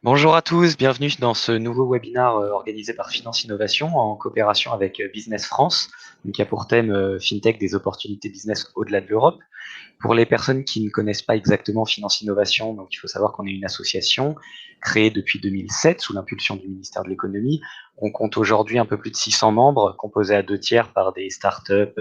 Bonjour à tous, bienvenue dans ce nouveau webinaire organisé par Finance Innovation en coopération avec Business France, qui a pour thème FinTech des opportunités business au-delà de l'Europe. Pour les personnes qui ne connaissent pas exactement Finance Innovation, donc il faut savoir qu'on est une association créée depuis 2007 sous l'impulsion du ministère de l'économie. On compte aujourd'hui un peu plus de 600 membres, composés à 2 tiers par des startups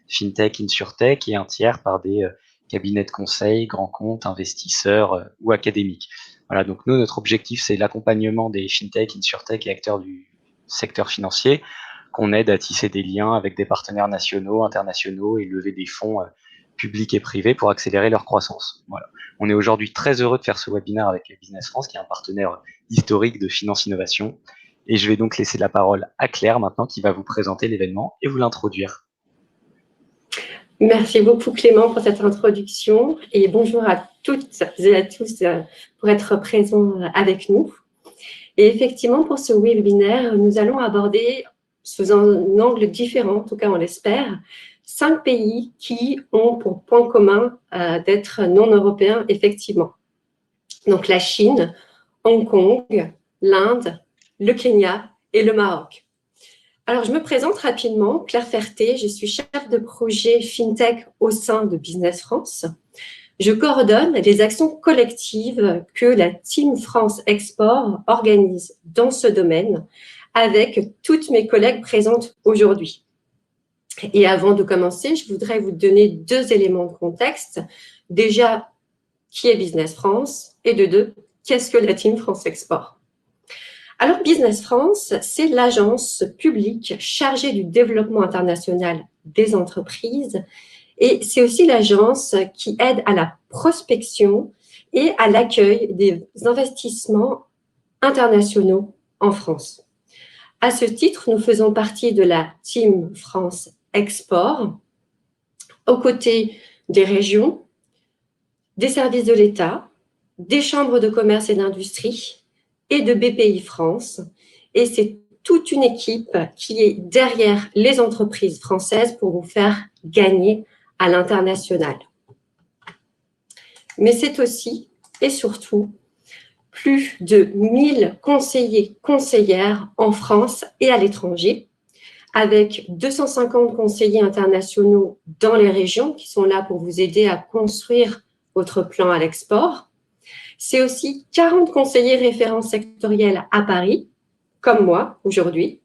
FinTech, InsurTech et un tiers par des cabinets de conseil, grands comptes, investisseurs ou académiques. Voilà, donc nous, notre objectif, c'est l'accompagnement des FinTech, InsurTech et acteurs du secteur financier qu'on aide à tisser des liens avec des partenaires nationaux, internationaux et lever des fonds publics et privés pour accélérer leur croissance. Voilà. On est aujourd'hui très heureux de faire ce webinaire avec Business France, qui est un partenaire historique de Finance Innovation. Et je vais donc laisser la parole à Claire maintenant, qui va vous présenter l'événement et vous l'introduire. Merci beaucoup Clément pour cette introduction et bonjour à toutes et à tous pour être présents avec nous. Et effectivement, pour ce webinaire, nous allons aborder sous un angle différent, en tout cas on l'espère, 5 pays qui ont pour point commun d'être non européens effectivement. Donc la Chine, Hong Kong, l'Inde, le Kenya et le Maroc. Alors, je me présente rapidement, Claire Ferté, je suis chef de projet FinTech au sein de Business France. Je coordonne les actions collectives que la Team France Export organise dans ce domaine avec toutes mes collègues présentes aujourd'hui. Et avant de commencer, je voudrais vous donner 2 éléments de contexte. Déjà, qui est Business France? Et de 2, qu'est-ce que la Team France Export? Alors, Business France, c'est l'agence publique chargée du développement international des entreprises et c'est aussi l'agence qui aide à la prospection et à l'accueil des investissements internationaux en France. À ce titre, nous faisons partie de la Team France Export aux côtés des régions, des services de l'État, des chambres de commerce et d'industrie et de BPI France. Et c'est toute une équipe qui est derrière les entreprises françaises pour vous faire gagner à l'international. Mais c'est aussi et surtout plus de 1000 conseillers, conseillères en France et à l'étranger, avec 250 conseillers internationaux dans les régions qui sont là pour vous aider à construire votre plan à l'export. C'est aussi 40 conseillers référents sectoriels à Paris, comme moi aujourd'hui.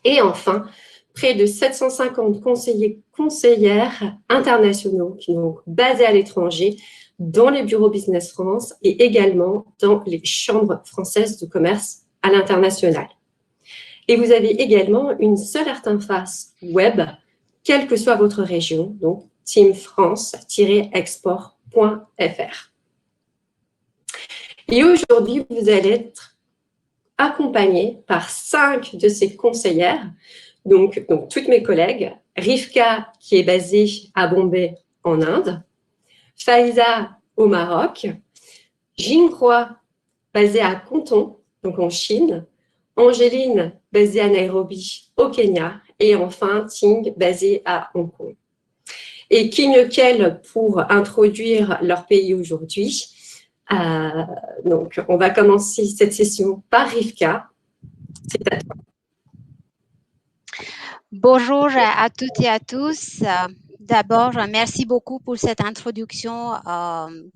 Et enfin, près de 750 conseillers conseillères internationaux qui sont basés à l'étranger dans les bureaux Business France et également dans les chambres françaises de commerce à l'international. Et vous avez également une seule interface web, quelle que soit votre région, donc teamfrance-export.fr. Et aujourd'hui, vous allez être accompagné par 5 de ces conseillères, donc toutes mes collègues, Rivka qui est basée à Bombay en Inde, Faiza au Maroc, Jinghua basée à Canton, donc en Chine, Angéline basée à Nairobi au Kenya et enfin Ting basée à Hong Kong. Et qui mieux qu'elle pour introduire leur pays aujourd'hui. Donc, on va commencer cette session par Rivka. C'est à toi. Bonjour à toutes et à tous. D'abord, merci beaucoup pour cette introduction,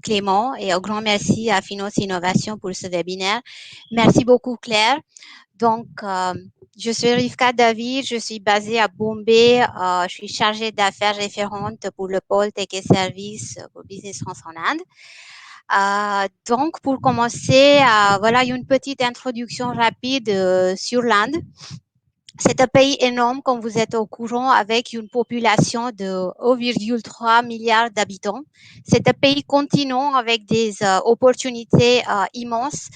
Clément, et un grand merci à Finance Innovation pour ce webinaire. Merci beaucoup, Claire. Donc, je suis Rivka David, je suis basée à Bombay, je suis chargée d'affaires référente pour le pôle Tech et Services pour Business France en Inde. Donc, pour commencer, voilà une petite introduction rapide sur l'Inde. C'est un pays énorme, comme vous êtes au courant, avec une population de 1,3 milliard d'habitants. C'est un pays continent avec des opportunités immenses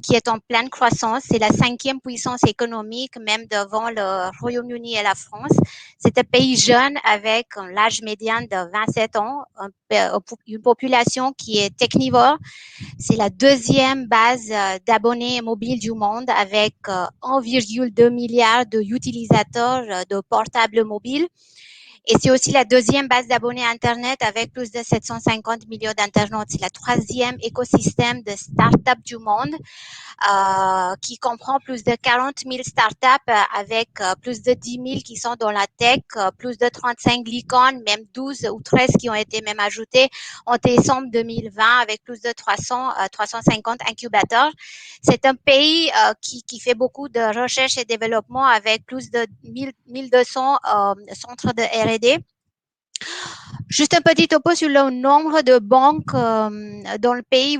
qui est en pleine croissance. C'est la 5e puissance économique, même devant le Royaume-Uni et la France. C'est un pays jeune avec l'âge médian de 27 ans, une population qui est technivore. C'est la 2e base d'abonnés mobiles du monde avec 1,2 milliard d'utilisateurs de portables mobiles. Et c'est aussi la deuxième base d'abonnés Internet avec plus de 750 millions d'internautes. C'est le troisième écosystème de start-up du monde qui comprend plus de 40 000 startups avec plus de 10 000 qui sont dans la tech, plus de 35 licornes, même 12 ou 13 qui ont été même ajoutées en décembre 2020 avec plus de 350 incubateurs. C'est un pays qui fait beaucoup de recherche et développement avec plus de 1200 centres de R&D. Juste un petit topo sur le nombre de banques dans le pays.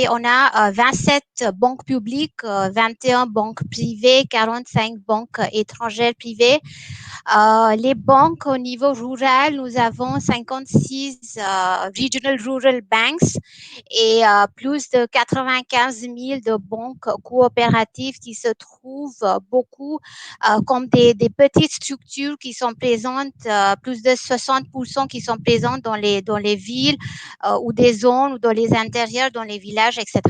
On a 27 banques publiques, 21 banques privées, 45 banques étrangères privées. Les banques au niveau rural, nous avons 56 Regional Rural Banks et plus de 95 000 de banques coopératives qui se trouvent beaucoup comme des petites structures qui sont présentes, plus de 60% qui sont présentes dans les villes ou des zones ou dans les intérieurs, dans les villages, etc.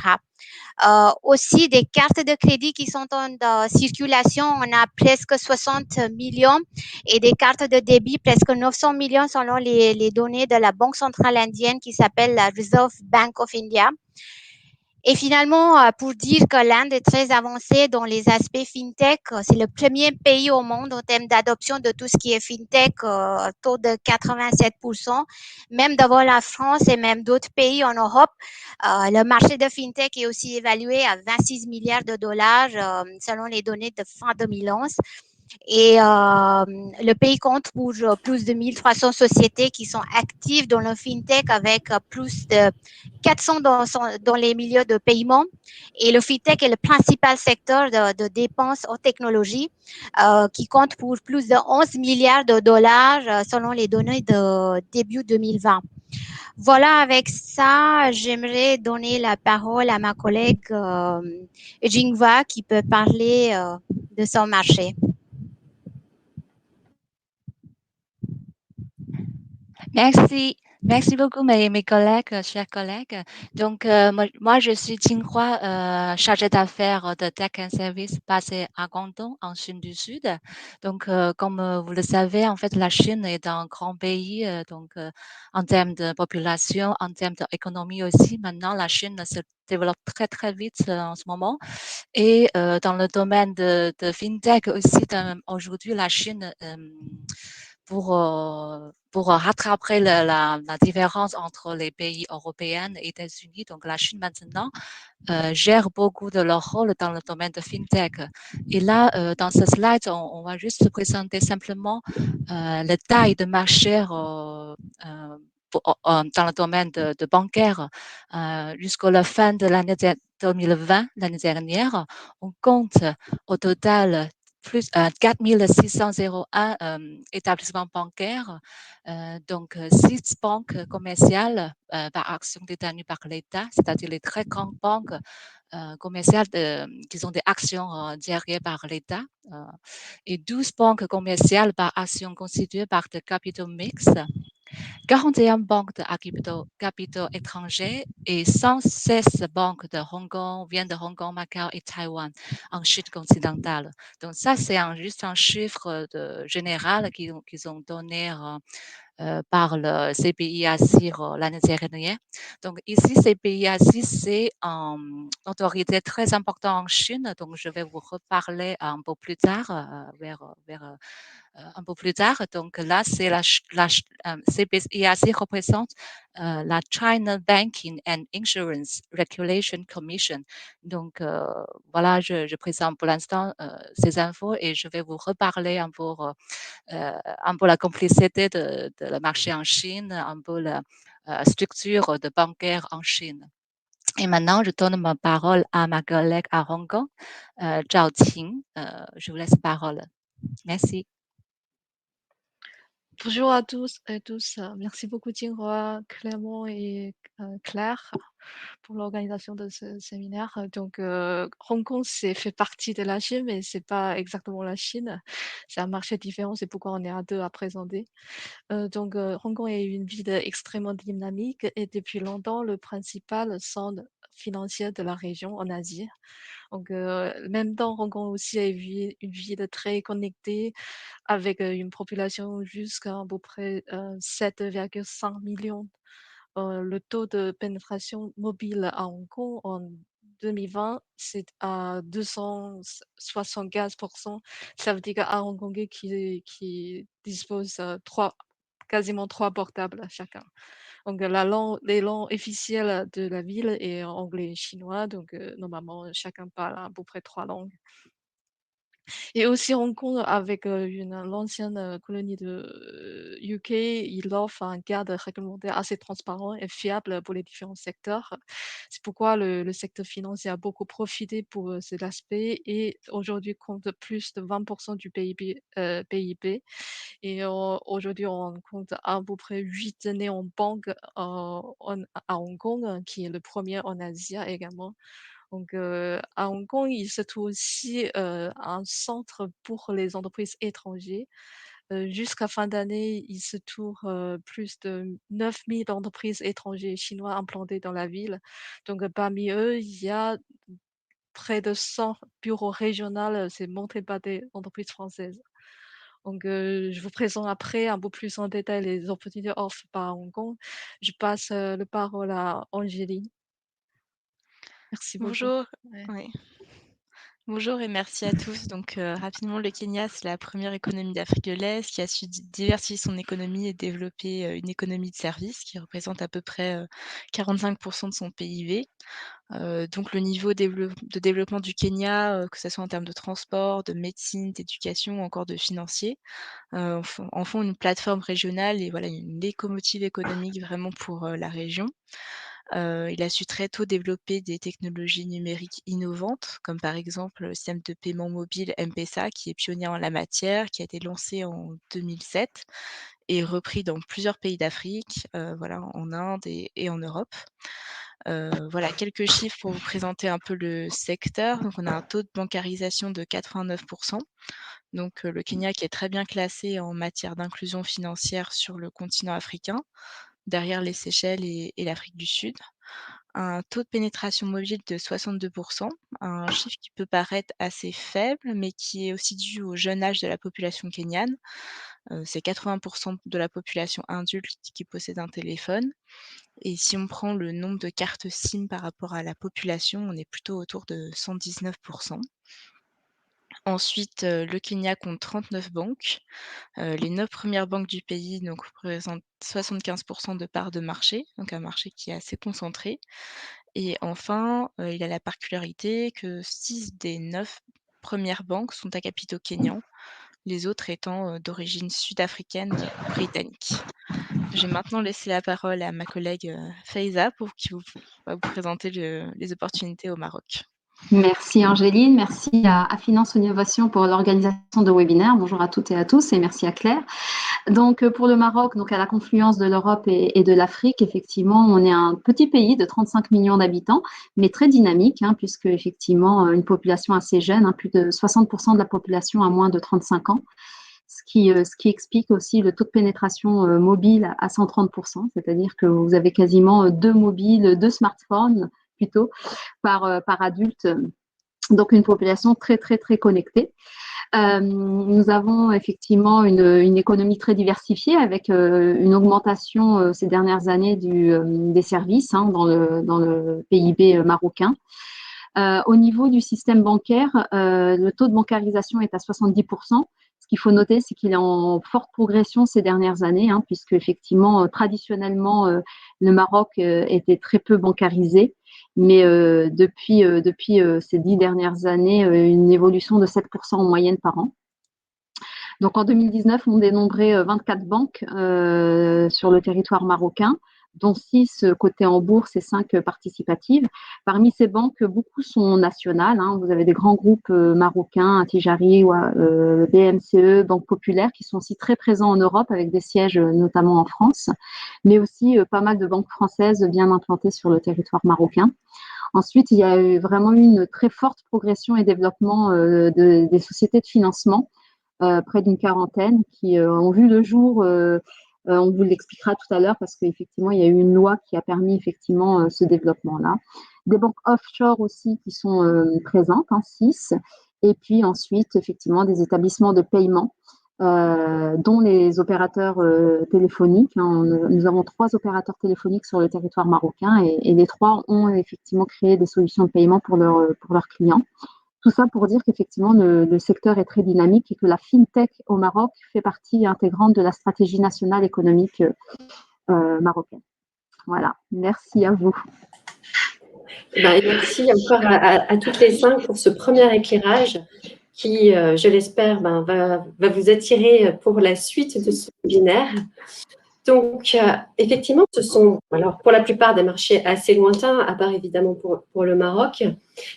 Aussi des cartes de crédit qui sont en circulation, on a presque 60 millions et des cartes de débit presque 900 millions selon les données de la Banque centrale indienne qui s'appelle la Reserve Bank of India. Et finalement, pour dire que l'Inde est très avancée dans les aspects fintech, c'est le premier pays au monde en termes d'adoption de tout ce qui est fintech, taux de 87%. Même devant la France et même d'autres pays en Europe, le marché de fintech est aussi évalué à 26 milliards de dollars selon les données de fin 2011. Et le pays compte pour plus de 1300 sociétés qui sont actives dans le fintech avec plus de 400 dans les milieux de paiement. Et le fintech est le principal secteur de dépenses en technologie qui compte pour plus de 11 milliards de dollars selon les données de début 2020. Voilà, avec ça, j'aimerais donner la parole à ma collègue Jingwa qui peut parler de son marché. Merci. Merci beaucoup, mes collègues, chers collègues. Donc, moi, je suis Jinghua, chargée d'affaires de Tech and Service basée à Guangdong, en Chine du Sud. Donc, comme vous le savez, en fait, la Chine est un grand pays, en termes de population, en termes d'économie aussi. Maintenant, la Chine se développe très, très vite en ce moment. Et dans le domaine de fintech aussi, aujourd'hui, la Chine, pour rattraper la différence entre les pays européens et États-Unis, donc la Chine maintenant gère beaucoup de leur rôle dans le domaine de fintech. Et là, dans ce slide, on va juste présenter simplement la taille de marché dans le domaine de bancaire. Jusqu'à la fin de l'année 2020, l'année dernière, on compte au total plus 4601 établissements bancaires, donc 6 banques commerciales par action détenues par l'État, c'est-à-dire les très grandes banques commerciales qui ont des actions gérées par l'État, et 12 banques commerciales par action constituées par des capitaux mixtes, 41 banques de capitaux étrangers et 116 banques de Hong Kong, viennent de Hong Kong, Macao et Taïwan en Chine continentale. Donc ça, c'est juste un chiffre général qu'ils ont donné par le CPIACIR l'année dernière. Donc ici, CPIACIR, c'est une autorité très importante en Chine. Donc je vais vous reparler un peu plus tard, un peu plus tard. Donc là, c'est CPIAC représente la China Banking and Insurance Regulation Commission. Donc voilà, je présente pour l'instant ces infos et je vais vous reparler un peu la complexité de le marché en Chine, un peu la structure de bancaire en Chine. Et maintenant, je donne ma parole à ma collègue à Hong Kong, Zhao Qing. Je vous laisse la parole. Merci. Bonjour à tous et tous. Merci beaucoup Jinghua, Clément et Claire pour l'organisation de ce séminaire. Donc, Hong Kong, fait partie de la Chine, mais c'est pas exactement la Chine. C'est un marché différent, c'est pourquoi on est à deux à présenter. Hong Kong est une ville extrêmement dynamique et depuis longtemps, le principal centre financière de la région en Asie. Donc, même dans Hong Kong aussi est une ville très connectée avec une population jusqu'à peu près 7,5 millions. Le taux de pénétration mobile à Hong Kong en 2020, c'est à 275%. Ça veut dire qu'un Hongkongais qui dispose quasiment 3 portables à chacun. Donc, les langues officielles de la ville est anglais et chinois. Donc, normalement, chacun parle à peu près 3 langues. Et aussi Hong Kong avec l'ancienne colonie de UK, il offre un cadre réglementaire assez transparent et fiable pour les différents secteurs. C'est pourquoi le secteur financier a beaucoup profité pour cet aspect et aujourd'hui compte plus de 20% du PIB. Et aujourd'hui, on compte à peu près 8 néobanques à Hong Kong, qui est le premier en Asie également. Donc, à Hong Kong, il se trouve aussi un centre pour les entreprises étrangères. Jusqu'à fin d'année, il se trouve plus de 9000 entreprises étrangères chinoises implantées dans la ville. Donc, parmi eux, il y a près de 100 bureaux régionaux, c'est monté par des entreprises françaises. Donc, je vous présente après un peu plus en détail les opportunités offertes par Hong Kong. Je passe la parole à Angéline. Merci beaucoup. Bonjour. Ouais. Oui. Bonjour et merci à tous. Donc, rapidement, le Kenya, c'est la première économie d'Afrique de l'Est qui a su diversifier son économie et développer une économie de services qui représente à peu près 45% de son PIB. Donc, le niveau de développement du Kenya, que ce soit en termes de transport, de médecine, d'éducation ou encore de financier, en font une plateforme régionale et voilà, une locomotive économique vraiment pour la région. Il a su très tôt développer des technologies numériques innovantes, comme par exemple le système de paiement mobile M-Pesa, qui est pionnier en la matière, qui a été lancé en 2007 et repris dans plusieurs pays d'Afrique, voilà, en Inde et en Europe. Voilà quelques chiffres pour vous présenter un peu le secteur. Donc on a un taux de bancarisation de 89%. Donc le Kenya qui est très bien classé en matière d'inclusion financière sur le continent africain, derrière les Seychelles et l'Afrique du Sud. Un taux de pénétration mobile de 62%, un chiffre qui peut paraître assez faible, mais qui est aussi dû au jeune âge de la population kenyane. C'est 80% de la population adulte qui possède un téléphone et si on prend le nombre de cartes SIM par rapport à la population, on est plutôt autour de 119%. Ensuite, le Kenya compte 39 banques. Les 9 premières banques du pays donc représentent 75% de parts de marché, donc un marché qui est assez concentré. Et enfin, il a la particularité que 6 des 9 premières banques sont à capitaux kényans, les autres étant, d'origine sud-africaine ou britannique. Je vais maintenant laisser la parole à ma collègue, Faiza pour qui va vous présenter les opportunités au Maroc. Merci Angéline, merci à Finance Innovation pour l'organisation de webinaire. Bonjour à toutes et à tous et merci à Claire. Donc pour le Maroc, donc à la confluence de l'Europe et de l'Afrique, effectivement, on est un petit pays de 35 millions d'habitants, mais très dynamique, puisque effectivement une population assez jeune, plus de 60% de la population a moins de 35 ans. Ce qui explique aussi le taux de pénétration mobile à 130%, c'est-à-dire que vous avez quasiment 2 smartphones plutôt par adulte, donc une population très très très connectée. Nous avons effectivement une économie très diversifiée avec une augmentation ces dernières années des services dans le PIB marocain. Au niveau du système bancaire, le taux de bancarisation est à 70%. Ce qu'il faut noter, c'est qu'il est en forte progression ces dernières années, puisque effectivement, traditionnellement, le Maroc était très peu bancarisé, mais depuis ces 10 dernières années, une évolution de 7% en moyenne par an. Donc en 2019, on dénombrait 24 banques sur le territoire marocain, dont 6 cotées en bourse et 5 participatives. Parmi ces banques, beaucoup sont nationales. Vous avez des grands groupes marocains, Tijari, BMCE, Banque Populaire, qui sont aussi très présents en Europe avec des sièges notamment en France, mais aussi pas mal de banques françaises bien implantées sur le territoire marocain. Ensuite, il y a eu vraiment une très forte progression et développement des sociétés de financement, près d'une quarantaine qui ont vu le jour. On vous l'expliquera tout à l'heure parce qu'effectivement, il y a eu une loi qui a permis effectivement ce développement-là. des banques offshore aussi qui sont présentes, 6, et puis ensuite, effectivement, des établissements de paiement, dont les opérateurs téléphoniques. Nous avons 3 opérateurs téléphoniques sur le territoire marocain et les 3 ont effectivement créé des solutions de paiement pour leurs clients. Tout ça pour dire qu'effectivement, le secteur est très dynamique et que la fintech au Maroc fait partie intégrante de la stratégie nationale économique marocaine. Voilà, merci à vous. Merci encore à toutes les 5 pour ce premier éclairage qui, je l'espère, va vous attirer pour la suite de ce webinaire. Donc, effectivement, ce sont, alors pour la plupart, des marchés assez lointains, à part évidemment pour le Maroc.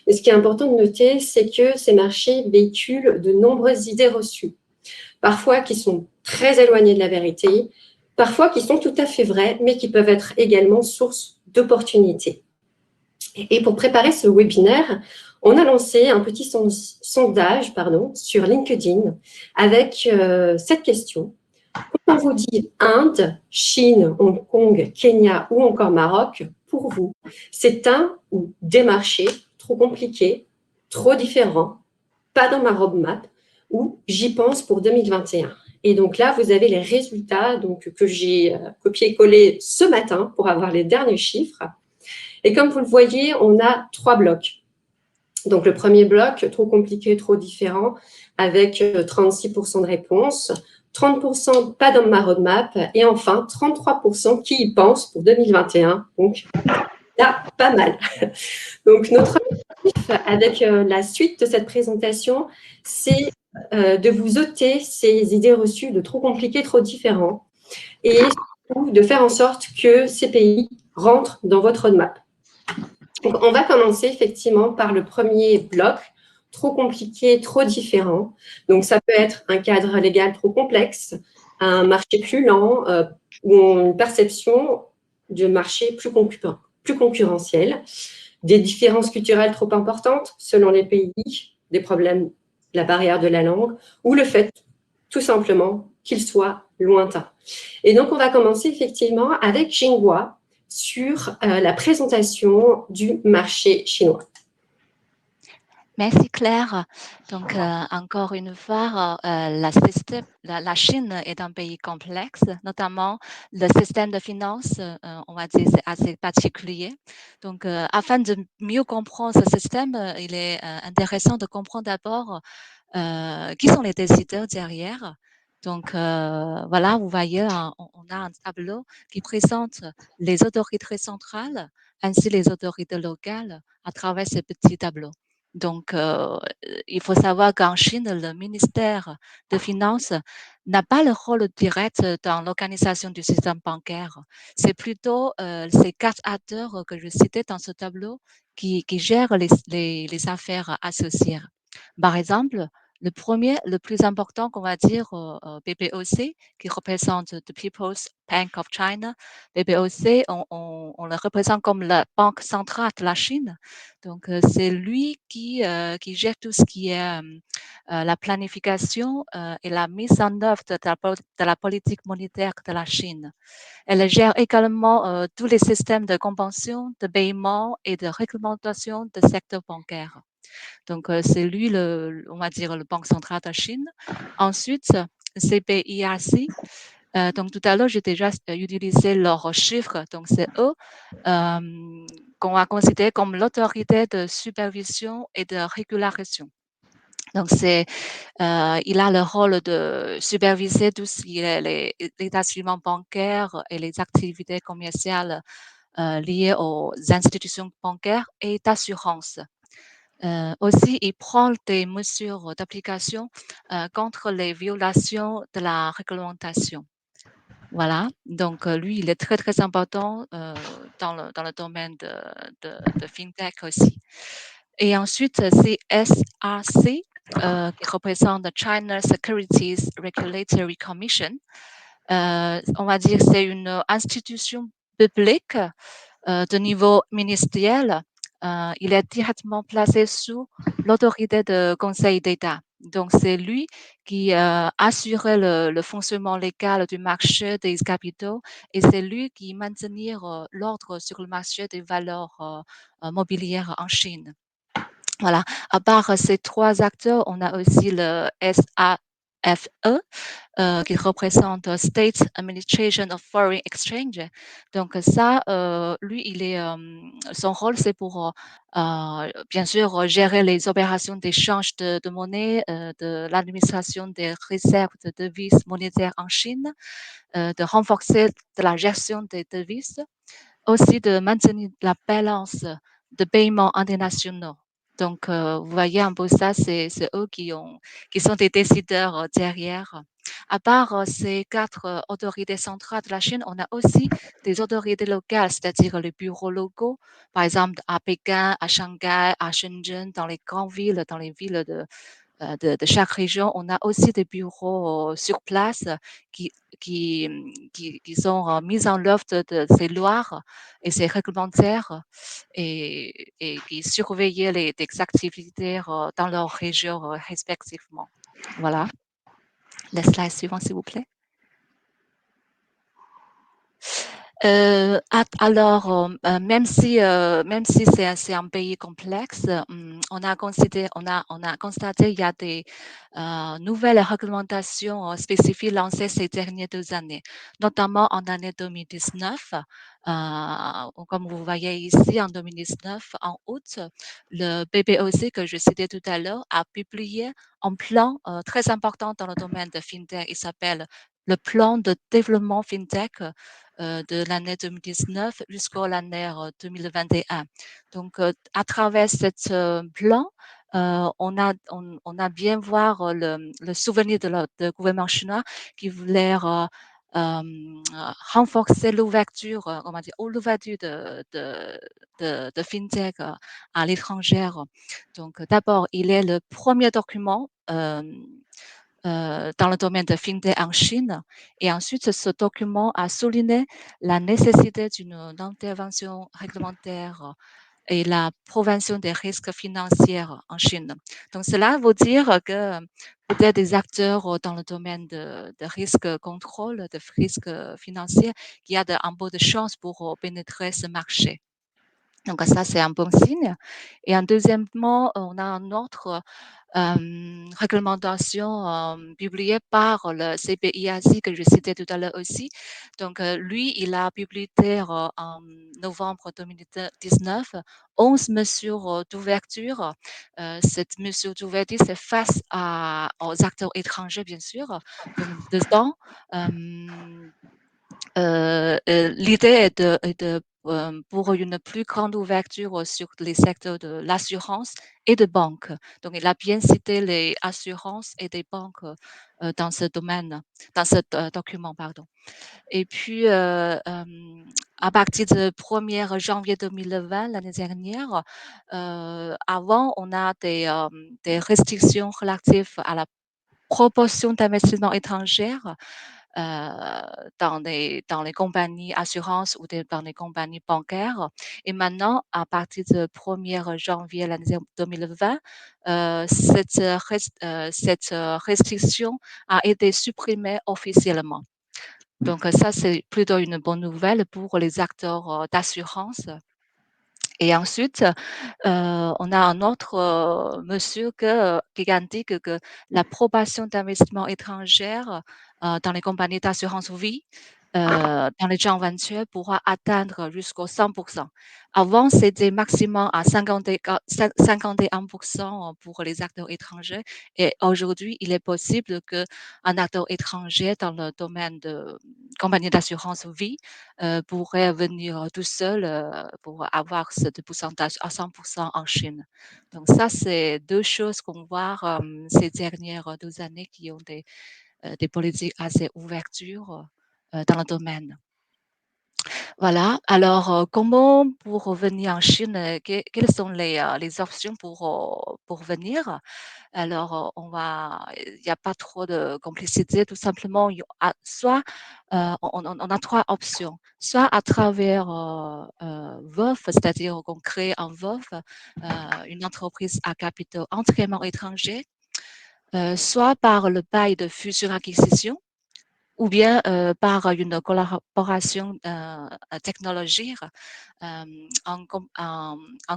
Mais ce qui est important de noter, c'est que ces marchés véhiculent de nombreuses idées reçues, parfois qui sont très éloignées de la vérité, parfois qui sont tout à fait vraies, mais qui peuvent être également source d'opportunités. Et pour préparer ce webinaire, on a lancé un petit sondage sur LinkedIn avec cette question. Quand on vous dit Inde, Chine, Hong Kong, Kenya ou encore Maroc, pour vous, c'est un ou des marchés trop compliqués, trop différents, pas dans ma roadmap, ou j'y pense pour 2021. Et donc là, vous avez les résultats que j'ai copié-collé ce matin pour avoir les derniers chiffres. Et comme vous le voyez, on a 3 blocs. Donc le premier bloc, trop compliqué, trop différent, avec 36% de réponses, 30% pas dans ma roadmap, et enfin 33% qui y pensent pour 2021. Donc là, pas mal. Donc notre objectif avec la suite de cette présentation, c'est de vous ôter ces idées reçues de trop compliqué, trop différent, et surtout de faire en sorte que ces pays rentrent dans votre roadmap. Donc, on va commencer effectivement par le premier bloc, trop compliqué, trop différent. Donc, ça peut être un cadre légal trop complexe, un marché plus lent ou une perception de marché plus concurrentiel, des différences culturelles trop importantes selon les pays, des problèmes, la barrière de la langue ou le fait tout simplement qu'il soit lointain. Et donc, on va commencer effectivement avec Jinghua sur la présentation du marché chinois. Merci Claire. Donc, encore une fois, la Chine est un pays complexe, notamment le système de finances, on va dire, c'est assez particulier. Donc, afin de mieux comprendre ce système, il est intéressant de comprendre d'abord qui sont les décideurs derrière. Donc, voilà, vous voyez, on a un tableau qui présente les autorités centrales ainsi les autorités locales à travers ce petit tableau. Donc, il faut savoir qu'en Chine, le ministère des Finances n'a pas le rôle direct dans l'organisation du système bancaire. C'est plutôt ces 4 acteurs que je citais dans ce tableau qui gèrent les affaires associées. Par exemple, le premier, le plus important qu'on va dire, PBOC, qui représente the People's Bank of China. PBOC, on le représente comme la banque centrale de la Chine. Donc, c'est lui qui gère tout ce qui est la planification et la mise en œuvre de la politique monétaire de la Chine. Elle gère également tous les systèmes de convention, de paiement et de réglementation du secteur bancaire. Donc, c'est lui, on va dire, le Banque centrale de Chine. Ensuite, CBIRC. Donc, tout à l'heure, j'ai déjà utilisé leurs chiffres. Donc, c'est eux qu'on va considérer comme l'autorité de supervision et de régulation. Donc, il a le rôle de superviser tout ce qui est l'établissement bancaire et les activités commerciales liées aux institutions bancaires et d'assurance. Aussi, il prend des mesures d'application contre les violations de la réglementation. Voilà, donc lui, il est très, très important dans le domaine de FinTech aussi. Et ensuite, c'est SRC, qui représente China Securities Regulatory Commission. On va dire que c'est une institution publique de niveau ministériel. Il est directement placé sous l'autorité de Conseil d'État. Donc, c'est lui qui assurait le fonctionnement légal du marché des capitaux et c'est lui qui maintenir l'ordre sur le marché des valeurs mobilières en Chine. Voilà. À part ces trois acteurs, on a aussi le SAFE, qui représente State Administration of Foreign Exchange. Donc ça, lui, son rôle, c'est pour, bien sûr, gérer les opérations d'échange de monnaie, de l'administration des réserves de devises monétaires en Chine, de renforcer de la gestion des devises, aussi de maintenir la balance de paiements internationaux. Donc, vous voyez un peu ça, c'est eux qui sont des décideurs derrière. À part ces quatre autorités centrales de la Chine, on a aussi des autorités locales, c'est-à-dire les bureaux locaux, par exemple à Pékin, à Shanghai, à Shenzhen, dans les grandes villes, dans les villes de chaque région. On a aussi des bureaux sur place qui, qui sont mis en œuvre de ces lois et ces réglementaires et qui surveillent les activités dans leurs régions respectivement. Voilà. La slide suivante, s'il vous plaît. Alors, même si c'est un pays complexe, on a constaté il y a des nouvelles réglementations spécifiques lancées ces dernières 2 années, notamment en année 2019. Comme vous voyez ici, en 2019, en août, le BPOC que je citais tout à l'heure a publié un plan très important dans le domaine de FinTech. Il s'appelle le plan de développement FinTech de l'année 2019 jusqu'à l'année 2021. Donc, à travers ce plan, on a bien voir le souvenir de gouvernement chinois qui voulait renforcer l'ouverture, comment dire, l'ouverture de FinTech à l'étranger. Donc, d'abord, il est le premier document dans le domaine de FinTech en Chine. Et ensuite, ce document a souligné la nécessité d'une intervention réglementaire et la prévention des risques financiers en Chine. Donc, cela veut dire que peut-être des acteurs dans le domaine de risque contrôle, de risque financier, qui a un peu de chance pour pénétrer ce marché. Donc, ça, c'est un bon signe. Et en deuxièmement, on a un autre réglementation publiée par le CPIASI que je citais tout à l'heure aussi. Donc, lui, il a publié en novembre 2019 11 mesures d'ouverture. Cette mesure d'ouverture, c'est face aux acteurs étrangers, bien sûr. Donc, dedans, l'idée est de pour une plus grande ouverture sur les secteurs de l'assurance et de banque. Donc, il a bien cité les assurances et des banques dans ce domaine, dans ce document, pardon. Et puis, à partir du 1er janvier 2020, l'année dernière, avant, on a des restrictions relatives à la proportion d'investissement étrangère dans les compagnies assurances ou dans les compagnies bancaires. Et maintenant, à partir du 1er janvier l'année 2020, cette restriction a été supprimée officiellement. Donc, ça, c'est plutôt une bonne nouvelle pour les acteurs d'assurance. Et ensuite, on a un autre monsieur qui indique que l'approbation d'investissements étrangers dans les compagnies d'assurance vie, dans les joint ventures pourra atteindre jusqu'au 100%. Avant, c'était maximum à 51% pour les acteurs étrangers. Et aujourd'hui, il est possible qu'un acteur étranger dans le domaine de compagnie d'assurance vie pourrait venir tout seul pour avoir ce pourcentage à 100% en Chine. Donc ça, c'est deux choses qu'on voit ces dernières 2 années qui ont des politiques assez ouvertures dans le domaine. Voilà. Alors, comment pour venir en Chine, quelles sont les options pour venir? Alors, il n'y a pas trop de complicité, tout simplement, soit on a 3 options, soit à travers VOF, c'est-à-dire qu'on crée un VOF, une entreprise à capitaux entièrement étrangers, soit par le bail de fusion-acquisition, ou bien par une collaboration technologique en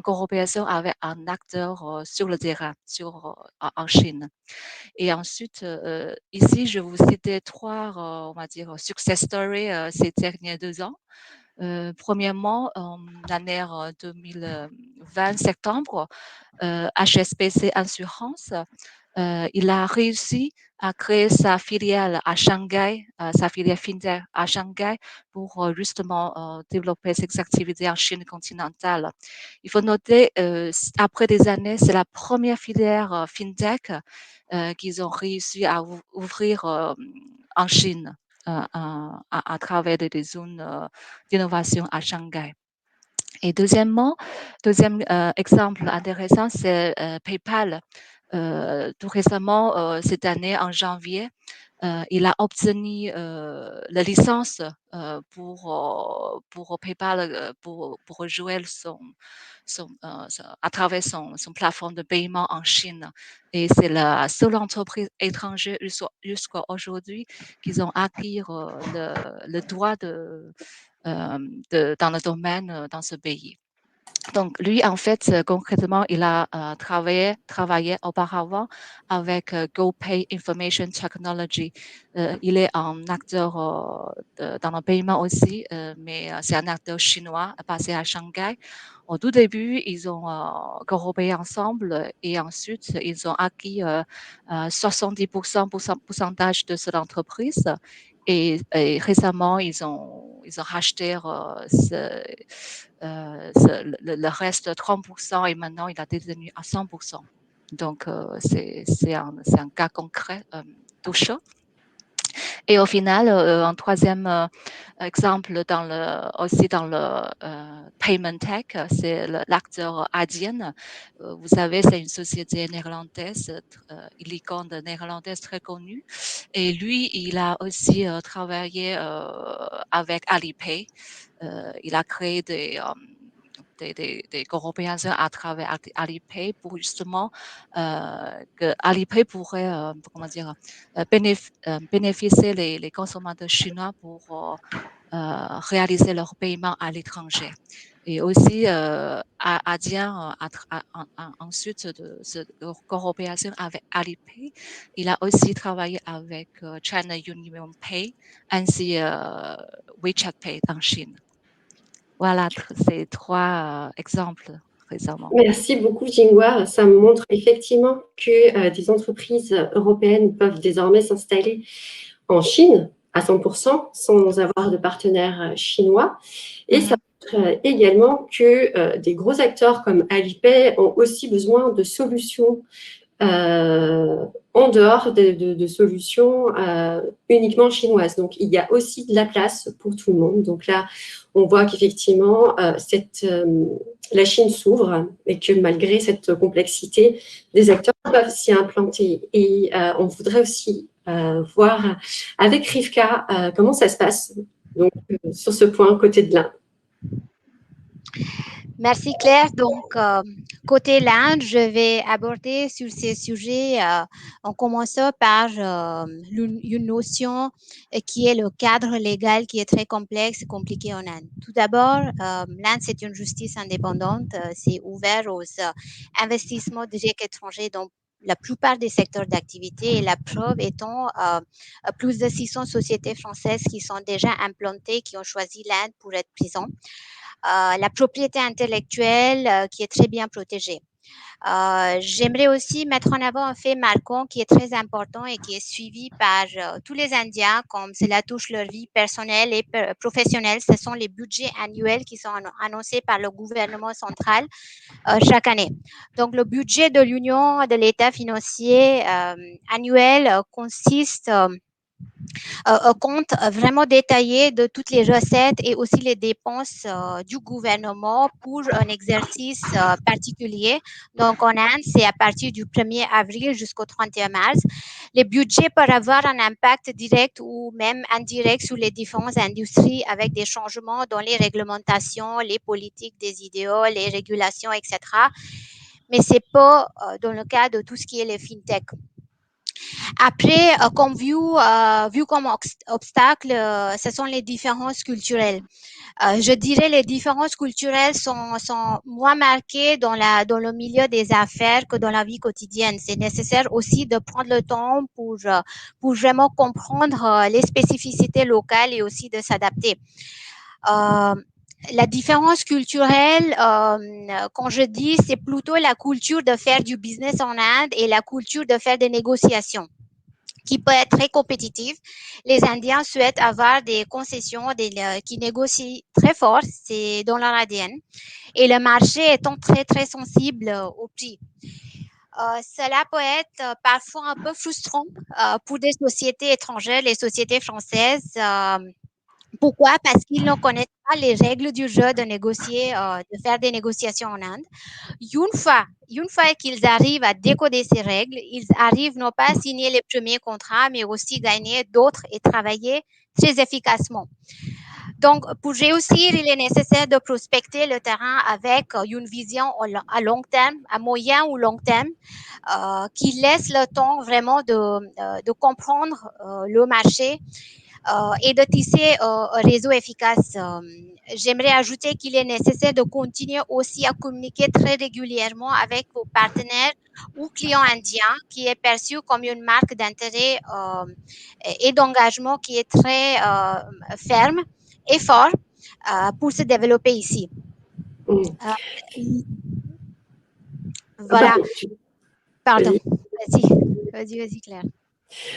coopération avec un acteur sur le terrain, en Chine. Et ensuite, ici, je vous citais trois, on va dire, success stories ces derniers 2 ans. Premièrement, en l'année 2020, septembre, HSBC Assurance, il a réussi à créer sa filiale à Shanghai, sa filiale FinTech à Shanghai pour justement développer ses activités en Chine continentale. Il faut noter, après des années, c'est la première filière FinTech qu'ils ont réussi à ouvrir en Chine à travers des zones d'innovation à Shanghai. Et deuxième exemple intéressant, c'est PayPal. Tout récemment, cette année, en janvier, il a obtenu la licence pour PayPal pour jouer à travers son plateforme de paiement en Chine. Et c'est la seule entreprise étrangère jusqu'à aujourd'hui qui ont acquis le droit dans le domaine dans ce pays. Donc, lui, en fait, concrètement, il a travaillé auparavant avec GoPay Information Technology. Il est un acteur dans le paiement aussi, mais c'est un acteur chinois basé à Shanghai. Au tout début, ils ont coopéré ensemble et ensuite, ils ont acquis 70% pourcentage de cette entreprise. Et récemment, ils ont racheté le reste 30% et maintenant il a détenu à 100%. Donc, c'est un cas concret touchant. Et au final, un troisième exemple aussi dans le payment tech, c'est l'acteur Adyen. Vous savez, c'est une société néerlandaise, une licorne néerlandaise très connue. Et lui, il a aussi travaillé avec Alipay. Il a créé des coopérations à travers Alipay pour justement que Alipay pourrait comment dire, bénéficier les consommateurs chinois pour réaliser leurs paiements à l'étranger. Et aussi, Adyen, ensuite de cette coopération avec Alipay, il a aussi travaillé avec China Union Pay ainsi WeChat Pay en Chine. Voilà ces trois exemples récemment. Merci beaucoup, Jinghua. Ça me montre effectivement que des entreprises européennes peuvent désormais s'installer en Chine à 100% sans avoir de partenaires chinois. Et ça montre également que des gros acteurs comme Alipay ont aussi besoin de solutions en dehors de solutions uniquement chinoises. Donc, il y a aussi de la place pour tout le monde. Donc là, on voit qu'effectivement, la Chine s'ouvre et que malgré cette complexité, des acteurs peuvent s'y implanter. Et on voudrait aussi voir avec Rivka comment ça se passe donc, sur ce point côté de l'Inde. Merci Claire. Donc, côté l'Inde, je vais aborder sur ces sujets en commençant par une notion qui est le cadre légal qui est très complexe et compliqué en Inde. Tout d'abord, l'Inde, c'est une justice indépendante. C'est ouvert aux investissements directs étrangers dans la plupart des secteurs d'activité et la preuve étant plus de 600 sociétés françaises qui sont déjà implantées, qui ont choisi l'Inde pour être présentes. La propriété intellectuelle qui est très bien protégée. J'aimerais aussi mettre en avant un fait marquant qui est très important et qui est suivi par tous les Indiens, comme cela touche leur vie personnelle et professionnelle. Ce sont les budgets annuels qui sont annoncés par le gouvernement central chaque année. Donc, le budget de l'Union, de l'État financier annuel consiste compte vraiment détaillé de toutes les recettes et aussi les dépenses du gouvernement pour un exercice particulier. Donc, en Inde, c'est à partir du 1er avril jusqu'au 31 mars. Les budgets peuvent avoir un impact direct ou même indirect sur les différentes industries avec des changements dans les réglementations, les politiques des idéaux, les régulations, etc. Mais ce n'est pas dans le cas de tout ce qui est les fintech. Après, comme vu comme obstacle, ce sont les différences culturelles. Je dirais les différences culturelles sont moins marquées dans le milieu des affaires que dans la vie quotidienne. C'est nécessaire aussi de prendre le temps pour vraiment comprendre les spécificités locales et aussi de s'adapter. La différence culturelle, quand je dis, c'est plutôt la culture de faire du business en Inde et la culture de faire des négociations qui peut être très compétitive. Les Indiens souhaitent avoir des concessions qui négocient très fort, c'est dans leur ADN, et le marché étant très, très sensible au prix. Cela peut être parfois un peu frustrant pour des sociétés étrangères, les sociétés françaises. Pourquoi? Parce qu'ils ne connaissent pas les règles du jeu de négocier, de faire des négociations en Inde. Une fois qu'ils arrivent à décoder ces règles, ils arrivent non pas à signer les premiers contrats, mais aussi gagner d'autres et travailler très efficacement. Donc, pour réussir, il est nécessaire de prospecter le terrain avec une vision à long terme, à moyen ou long terme, qui laisse le temps vraiment de comprendre le marché et de tisser un réseau efficace. J'aimerais ajouter qu'il est nécessaire de continuer aussi à communiquer très régulièrement avec vos partenaires ou clients indiens, qui est perçu comme une marque d'intérêt et d'engagement qui est très ferme et fort pour se développer ici. Voilà. Pardon. Vas-y, Claire.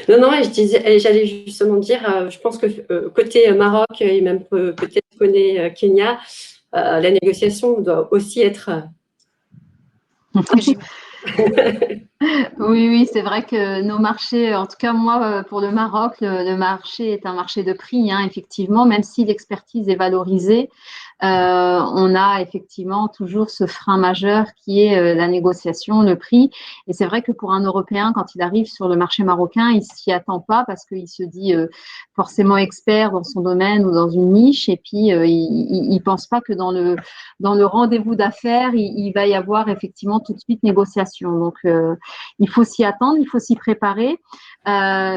Non, j'allais justement dire, je pense que côté Maroc et même peut-être côté Kenya, la négociation doit aussi être… Oui, c'est vrai que nos marchés, en tout cas moi, pour le Maroc, le marché est un marché de prix, hein, effectivement, même si l'expertise est valorisée. On a effectivement toujours ce frein majeur qui est la négociation, le prix. Et c'est vrai que pour un Européen, quand il arrive sur le marché marocain, il s'y attend pas parce qu'il se dit forcément expert dans son domaine ou dans une niche. Et puis, il pense pas que dans le rendez-vous d'affaires, il va y avoir effectivement tout de suite négociation. Donc, il faut s'y attendre, il faut s'y préparer.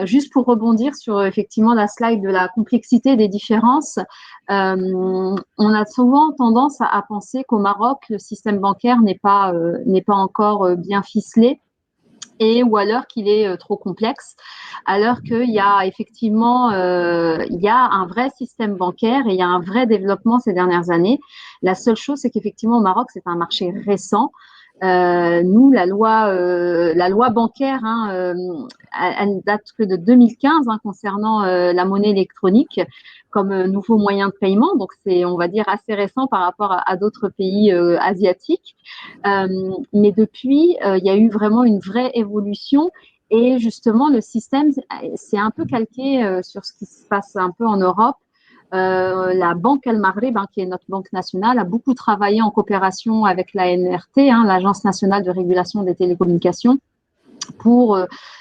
Juste pour rebondir sur effectivement la slide de la complexité des différences, on a souvent tendance à penser qu'au Maroc, le système bancaire n'est pas encore bien ficelé ou alors qu'il est trop complexe, alors qu'il y a effectivement il y a un vrai système bancaire et il y a un vrai développement ces dernières années. La seule chose, c'est qu'effectivement au Maroc, c'est un marché récent. Nous, la loi bancaire, hein, elle date que de 2015 hein, concernant la monnaie électronique comme nouveau moyen de paiement. Donc, c'est, on va dire, assez récent par rapport à d'autres pays asiatiques. Mais depuis, il y a eu vraiment une vraie évolution. Et justement, le système, c'est un peu calqué sur ce qui se passe un peu en Europe. La Banque Al Maghreb, hein, qui est notre banque nationale, a beaucoup travaillé en coopération avec l'ANRT, hein, l'Agence nationale de régulation des télécommunications, pour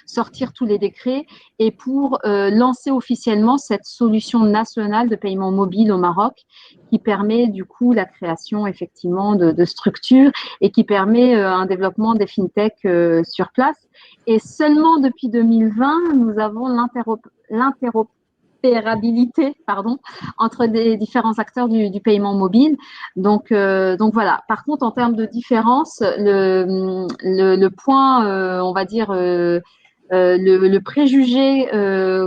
sortir tous les décrets et pour lancer officiellement cette solution nationale de paiement mobile au Maroc qui permet du coup la création effectivement de structures et qui permet un développement des fintech sur place. Et seulement depuis 2020, nous avons l'interopérabilité entre des différents acteurs du paiement mobile. Donc voilà. Par contre, en termes de différence, le point, on va dire, le préjugé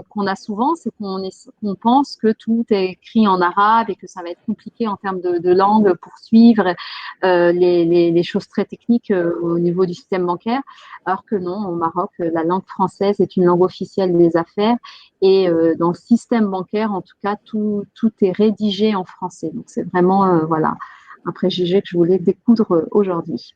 qu'on a souvent, c'est qu'on pense que tout est écrit en arabe et que ça va être compliqué en termes de langue pour suivre les choses très techniques au niveau du système bancaire, alors que non, au Maroc, la langue française est une langue officielle des affaires et dans le système bancaire, en tout cas, tout est rédigé en français. Donc, c'est vraiment voilà, un préjugé que je voulais découdre aujourd'hui.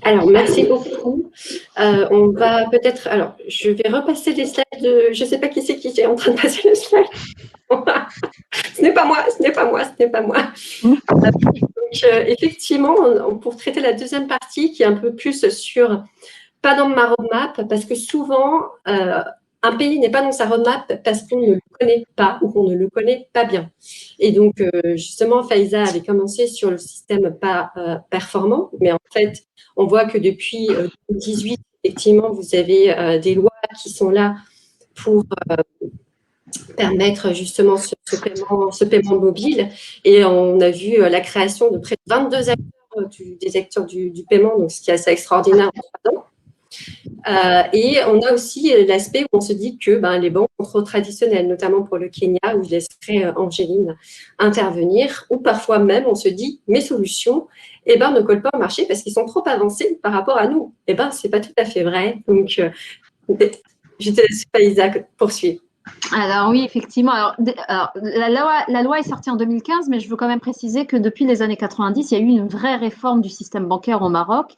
Alors, merci beaucoup. On va peut-être… Alors, je vais repasser les slides de… Je ne sais pas qui c'est qui est en train de passer les slides. Ce n'est pas moi. Donc, effectivement, pour traiter la deuxième partie, qui est un peu plus sur… Pas dans ma roadmap, parce que souvent, un pays n'est pas dans sa roadmap parce qu'on ne le connaît pas ou qu'on ne le connaît pas bien. Et donc, justement, Faiza avait commencé sur le système pas performant, mais en fait, on voit que depuis 2018, effectivement, vous avez des lois qui sont là pour permettre justement ce paiement mobile. Et on a vu la création de près de 22 acteurs, des acteurs du paiement, donc ce qui est assez extraordinaire en 3 ans. Et on a aussi l'aspect où on se dit que les banques sont trop traditionnelles, notamment pour le Kenya, où je laisserai Angéline intervenir, ou parfois même on se dit mes solutions ne collent pas au marché parce qu'ils sont trop avancés par rapport à nous. Ce n'est pas tout à fait vrai. Donc, je te laisse, Faiza, poursuivre. Alors oui, effectivement. Alors, la loi est sortie en 2015, mais je veux quand même préciser que depuis les années 90, il y a eu une vraie réforme du système bancaire au Maroc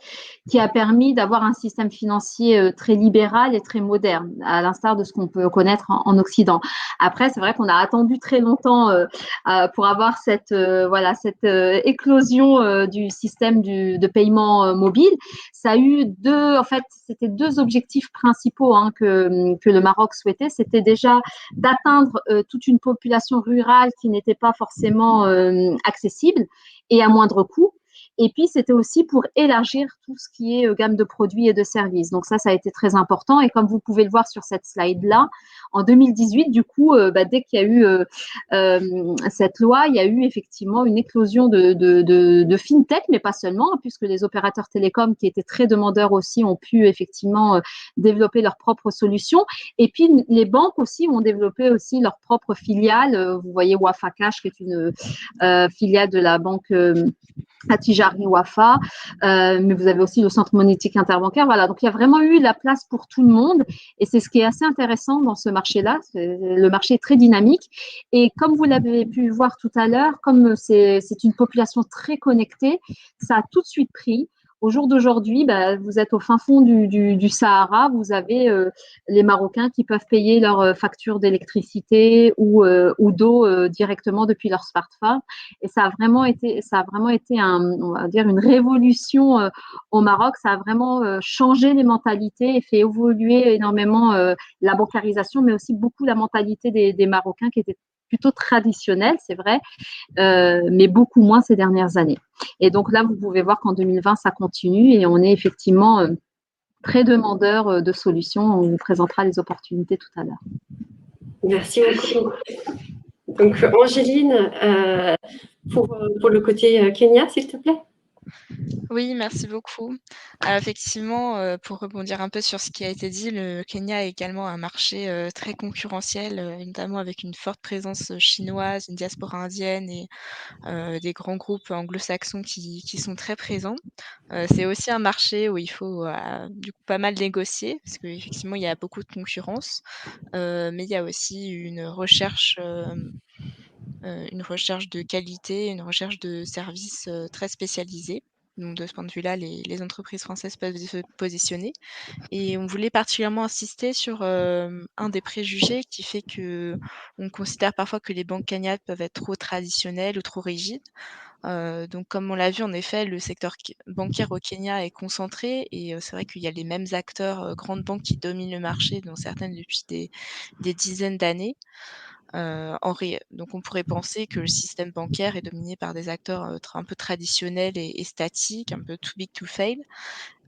qui a permis d'avoir un système financier très libéral et très moderne, à l'instar de ce qu'on peut connaître en Occident. Après, c'est vrai qu'on a attendu très longtemps pour avoir cette éclosion du système de paiement mobile. Ça a eu c'était 2 objectifs principaux que le Maroc souhaitait. C'était déjà d'atteindre toute une population rurale qui n'était pas forcément accessible et à moindre coût. Et puis, c'était aussi pour élargir tout ce qui est gamme de produits et de services. Donc ça a été très important. Et comme vous pouvez le voir sur cette slide-là, en 2018, du coup, dès qu'il y a eu cette loi, il y a eu effectivement une éclosion de fintech, mais pas seulement, puisque les opérateurs télécoms qui étaient très demandeurs aussi ont pu effectivement développer leurs propres solutions. Et puis, les banques aussi ont développé aussi leurs propres filiales. Vous voyez Wafa Cash, qui est une filiale de la banque Attijari Wafa, mais vous avez aussi le centre monétique interbancaire. Voilà, donc il y a vraiment eu la place pour tout le monde et c'est ce qui est assez intéressant dans ce marché-là. Le marché est très dynamique et comme vous l'avez pu voir tout à l'heure, comme c'est une population très connectée, ça a tout de suite pris. Au jour d'aujourd'hui, vous êtes au fin fond du Sahara, vous avez les Marocains qui peuvent payer leurs factures d'électricité ou d'eau directement depuis leur smartphone. Et ça a vraiment été on va dire une révolution au Maroc. Ça a vraiment changé les mentalités et fait évoluer énormément la bancarisation, mais aussi beaucoup la mentalité des Marocains qui étaient plutôt traditionnelle, c'est vrai, mais beaucoup moins ces dernières années. Et donc là, vous pouvez voir qu'en 2020, ça continue et on est effectivement très demandeur de solutions. On vous présentera les opportunités tout à l'heure. Merci beaucoup. Donc, Angéline, pour le côté Kenya, s'il te plaît. Oui, merci beaucoup. Alors effectivement, pour rebondir un peu sur ce qui a été dit, le Kenya est également un marché très concurrentiel, notamment avec une forte présence chinoise, une diaspora indienne et des grands groupes anglo-saxons qui sont très présents. C'est aussi un marché où il faut, du coup pas mal négocier parce qu'effectivement il y a beaucoup de concurrence, mais il y a aussi une recherche de qualité, une recherche de services, très spécialisés. Donc de ce point de vue-là, les entreprises françaises peuvent se positionner et on voulait particulièrement insister sur, un des préjugés qui fait qu'on considère parfois que les banques kenyans peuvent être trop traditionnelles ou trop rigides. Donc comme on l'a vu, en effet, le secteur bancaire au Kenya est concentré et c'est vrai qu'il y a les mêmes acteurs, grandes banques qui dominent le marché, dont certaines depuis des dizaines d'années. Donc on pourrait penser que le système bancaire est dominé par des acteurs, un peu traditionnels et statiques, un peu too big to fail.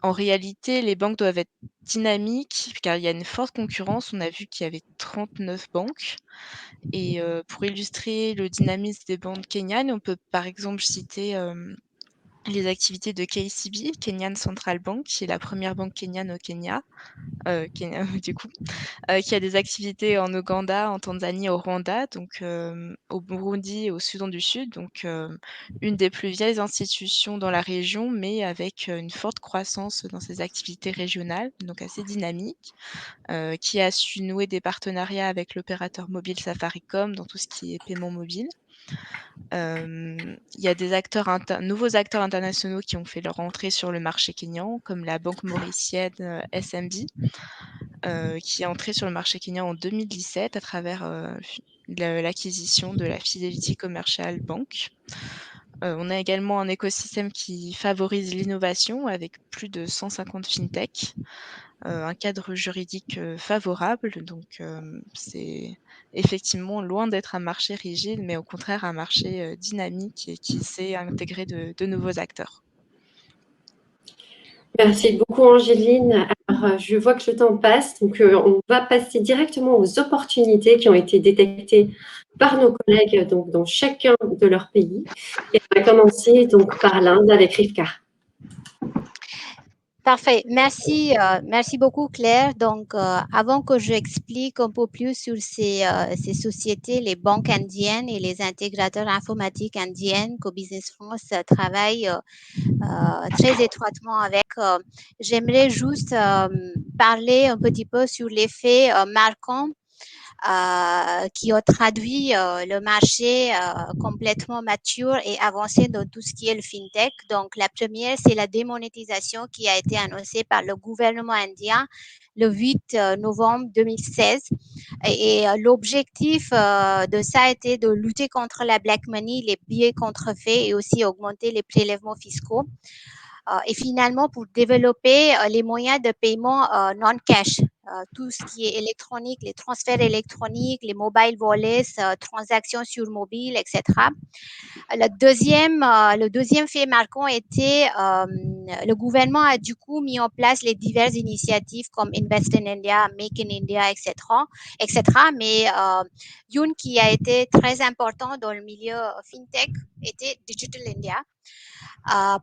En réalité, les banques doivent être dynamiques car il y a une forte concurrence. On a vu qu'il y avait 39 banques et pour illustrer le dynamisme des banques kenyanes, on peut par exemple citer, les activités de KCB, Kenyan Central Bank, qui est la première banque kenyane au Kenya, du coup. Qui a des activités en Ouganda, en Tanzanie, au Rwanda, donc au Burundi et au Soudan du Sud, donc une des plus vieilles institutions dans la région, mais avec une forte croissance dans ses activités régionales, donc assez dynamique, qui a su nouer des partenariats avec l'opérateur mobile Safaricom dans tout ce qui est paiement mobile. Il y a des nouveaux acteurs internationaux qui ont fait leur entrée sur le marché kényan, comme la banque mauricienne SMB, qui est entrée sur le marché kényan en 2017 à travers l'acquisition de la Fidelity Commercial Bank. On a également un écosystème qui favorise l'innovation avec plus de 150 fintech, un cadre juridique favorable, donc c'est effectivement loin d'être un marché rigide, mais au contraire un marché dynamique et qui sait intégrer de nouveaux acteurs. Merci beaucoup, Angéline. Alors, je vois que le temps passe, donc on va passer directement aux opportunités qui ont été détectées par nos collègues donc, dans chacun de leurs pays. Et on va commencer donc par l'Inde avec Rivka. Parfait. Merci, merci beaucoup, Claire. Donc, avant que j'explique un peu plus sur ces sociétés, les banques indiennes et les intégrateurs informatiques indiennes que Business France travaille très étroitement avec, j'aimerais juste parler un petit peu sur les faits marquants qui ont traduit le marché complètement mature et avancé dans tout ce qui est le fintech. Donc, la première, c'est la démonétisation qui a été annoncée par le gouvernement indien le 8 novembre 2016. Et l'objectif de ça était de lutter contre la black money, les billets contrefaits et aussi augmenter les prélèvements fiscaux. Et finalement, pour développer les moyens de paiement non-cash, tout ce qui est électronique, les transferts électroniques, les mobile wallets, transactions sur mobile, etc. Le deuxième fait marquant était le gouvernement a du coup mis en place les diverses initiatives comme Invest in India, Make in India, etc. Mais une qui a été très importante dans le milieu fintech était Digital India.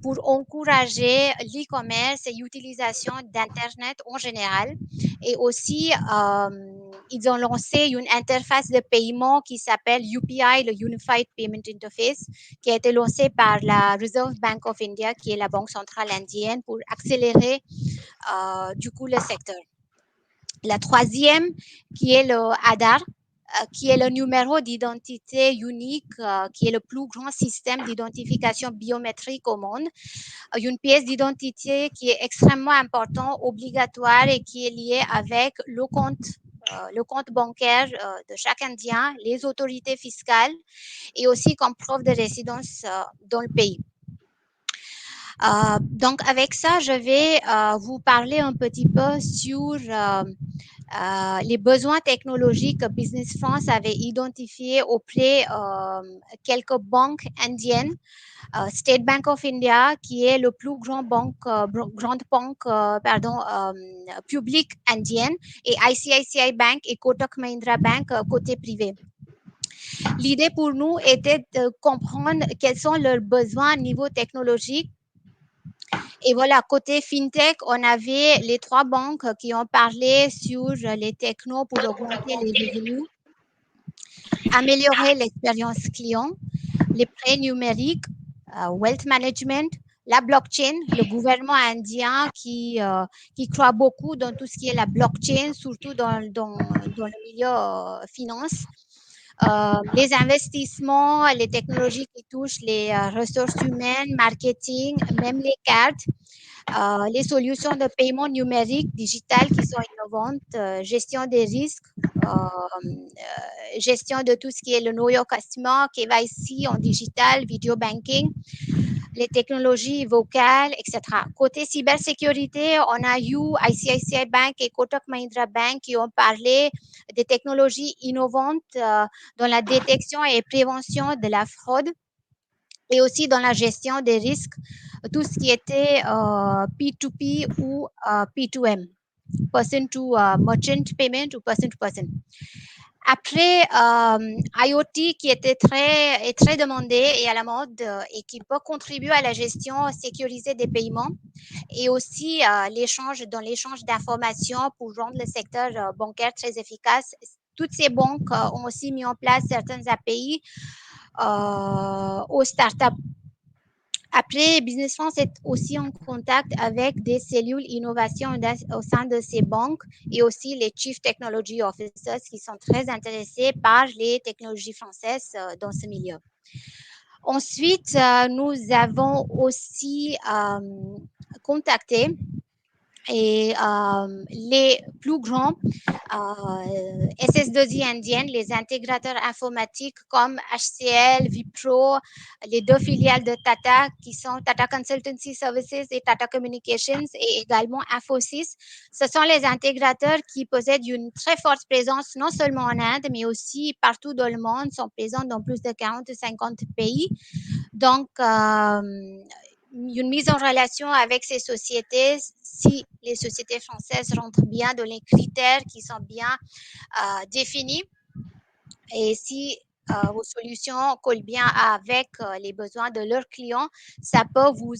Pour encourager l'e-commerce et l'utilisation d'Internet en général. Et aussi, ils ont lancé une interface de paiement qui s'appelle UPI, le Unified Payment Interface, qui a été lancée par la Reserve Bank of India, qui est la banque centrale indienne, pour accélérer du coup le secteur. La troisième, qui est le Aadhaar, qui est le numéro d'identité unique, qui est le plus grand système d'identification biométrique au monde. Une pièce d'identité qui est extrêmement importante, obligatoire et qui est liée avec le compte bancaire de chaque Indien, les autorités fiscales et aussi comme preuve de résidence dans le pays. Donc, avec ça, je vais vous parler un petit peu sur les besoins technologiques que Business France avait identifiés auprès de quelques banques indiennes. State Bank of India, qui est le plus grande banque publique indienne, et ICICI Bank et Kotak Mahindra Bank côté privé. L'idée pour nous était de comprendre quels sont leurs besoins au niveau technologique. Et voilà, côté fintech, on avait les trois banques qui ont parlé sur les technos pour augmenter les revenus, améliorer l'expérience client, les prêts numériques, wealth management, la blockchain, le gouvernement indien qui croit beaucoup dans tout ce qui est la blockchain, surtout dans le milieu finance. Les investissements, les technologies qui touchent les ressources humaines, marketing, même les cartes, les solutions de paiement numérique digital qui sont innovantes, gestion des risques, gestion de tout ce qui est le Know Your Customer, KYC en digital, video banking, les technologies vocales, etc. Côté cybersécurité, on a eu ICICI Bank et Kotak Mahindra Bank qui ont parlé des technologies innovantes dans la détection et prévention de la fraude et aussi dans la gestion des risques, tout ce qui était P2P ou P2M, person to merchant payment ou person to person. Après, IoT qui était très demandé et à la mode et qui peut contribuer à la gestion sécurisée des paiements et aussi l'échange d'informations pour rendre le secteur bancaire très efficace. Toutes ces banques ont aussi mis en place certaines API aux startups. Après, Business France est aussi en contact avec des cellules innovation au sein de ces banques et aussi les Chief Technology Officers qui sont très intéressés par les technologies françaises dans ce milieu. Ensuite, nous avons aussi contacté les plus grands SS2I indiennes, les intégrateurs informatiques comme HCL, Wipro, les deux filiales de Tata qui sont Tata Consultancy Services et Tata Communications et également Infosys. Ce sont les intégrateurs qui possèdent une très forte présence non seulement en Inde mais aussi partout dans le monde, sont présents dans plus de 40 ou 50 pays. Donc, une mise en relation avec ces sociétés si les sociétés françaises rentrent bien dans les critères qui sont bien définis et si vos solutions collent bien avec les besoins de leurs clients, ça peut vous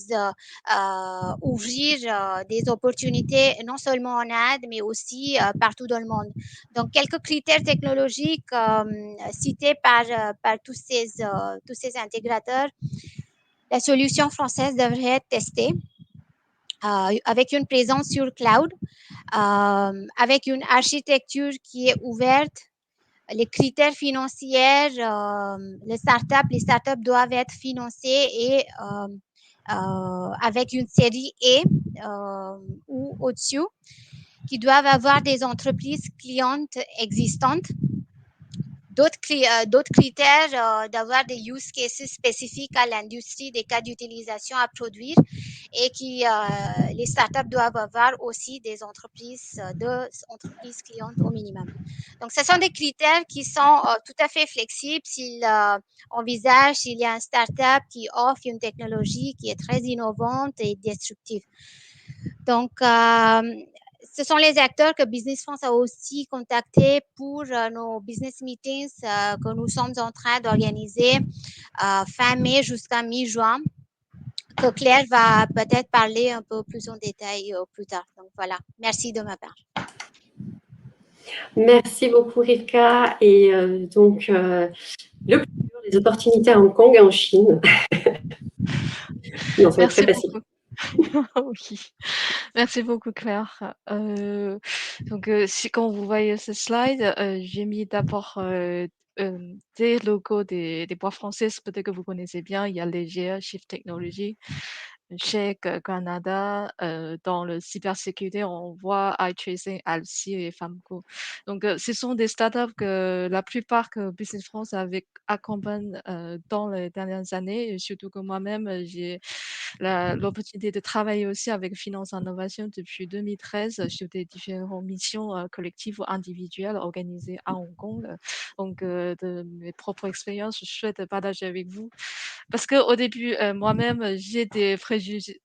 ouvrir des opportunités non seulement en Inde, mais aussi partout dans le monde. Donc, quelques critères technologiques cités par tous ces intégrateurs. La solution française devrait être testée avec une présence sur cloud, avec une architecture qui est ouverte. Les critères financiers, les startups doivent être financées et avec une série A ou au-dessus, qui doivent avoir des entreprises clientes existantes. D'autres critères, d'avoir des use cases spécifiques à l'industrie, des cas d'utilisation à produire et les startups doivent avoir aussi des entreprises clientes au minimum. Donc, ce sont des critères qui sont tout à fait flexibles s'il envisage s'il y a un startup qui offre une technologie qui est très innovante et disruptive. Donc, ce sont les acteurs que Business France a aussi contactés pour nos business meetings que nous sommes en train d'organiser fin mai jusqu'à mi-juin, que Claire va peut-être parler un peu plus en détail plus tard. Donc voilà, merci de ma part. Merci beaucoup Rivka. Et donc, le plus dur, les opportunités à Hong Kong et en Chine. Non, ça va être très facile. Oui, merci beaucoup Claire. Donc, si quand vous voyez ce slide, j'ai mis d'abord des logos des boîtes françaises, peut-être que vous connaissez bien. Il y a Léger, Shift Technology, Chèque, Canada. Dans le cybersécurité, on voit iTracing, Alcy et Famco. Donc, ce sont des startups que la plupart que Business France accompagne dans les dernières années. Et surtout que moi-même, j'ai l'opportunité de travailler aussi avec Finance Innovation depuis 2013 sur des différentes missions collectives ou individuelles organisées à Hong Kong. Donc, de mes propres expériences, je souhaite partager avec vous. Parce qu'au début, moi-même, j'ai des préjugés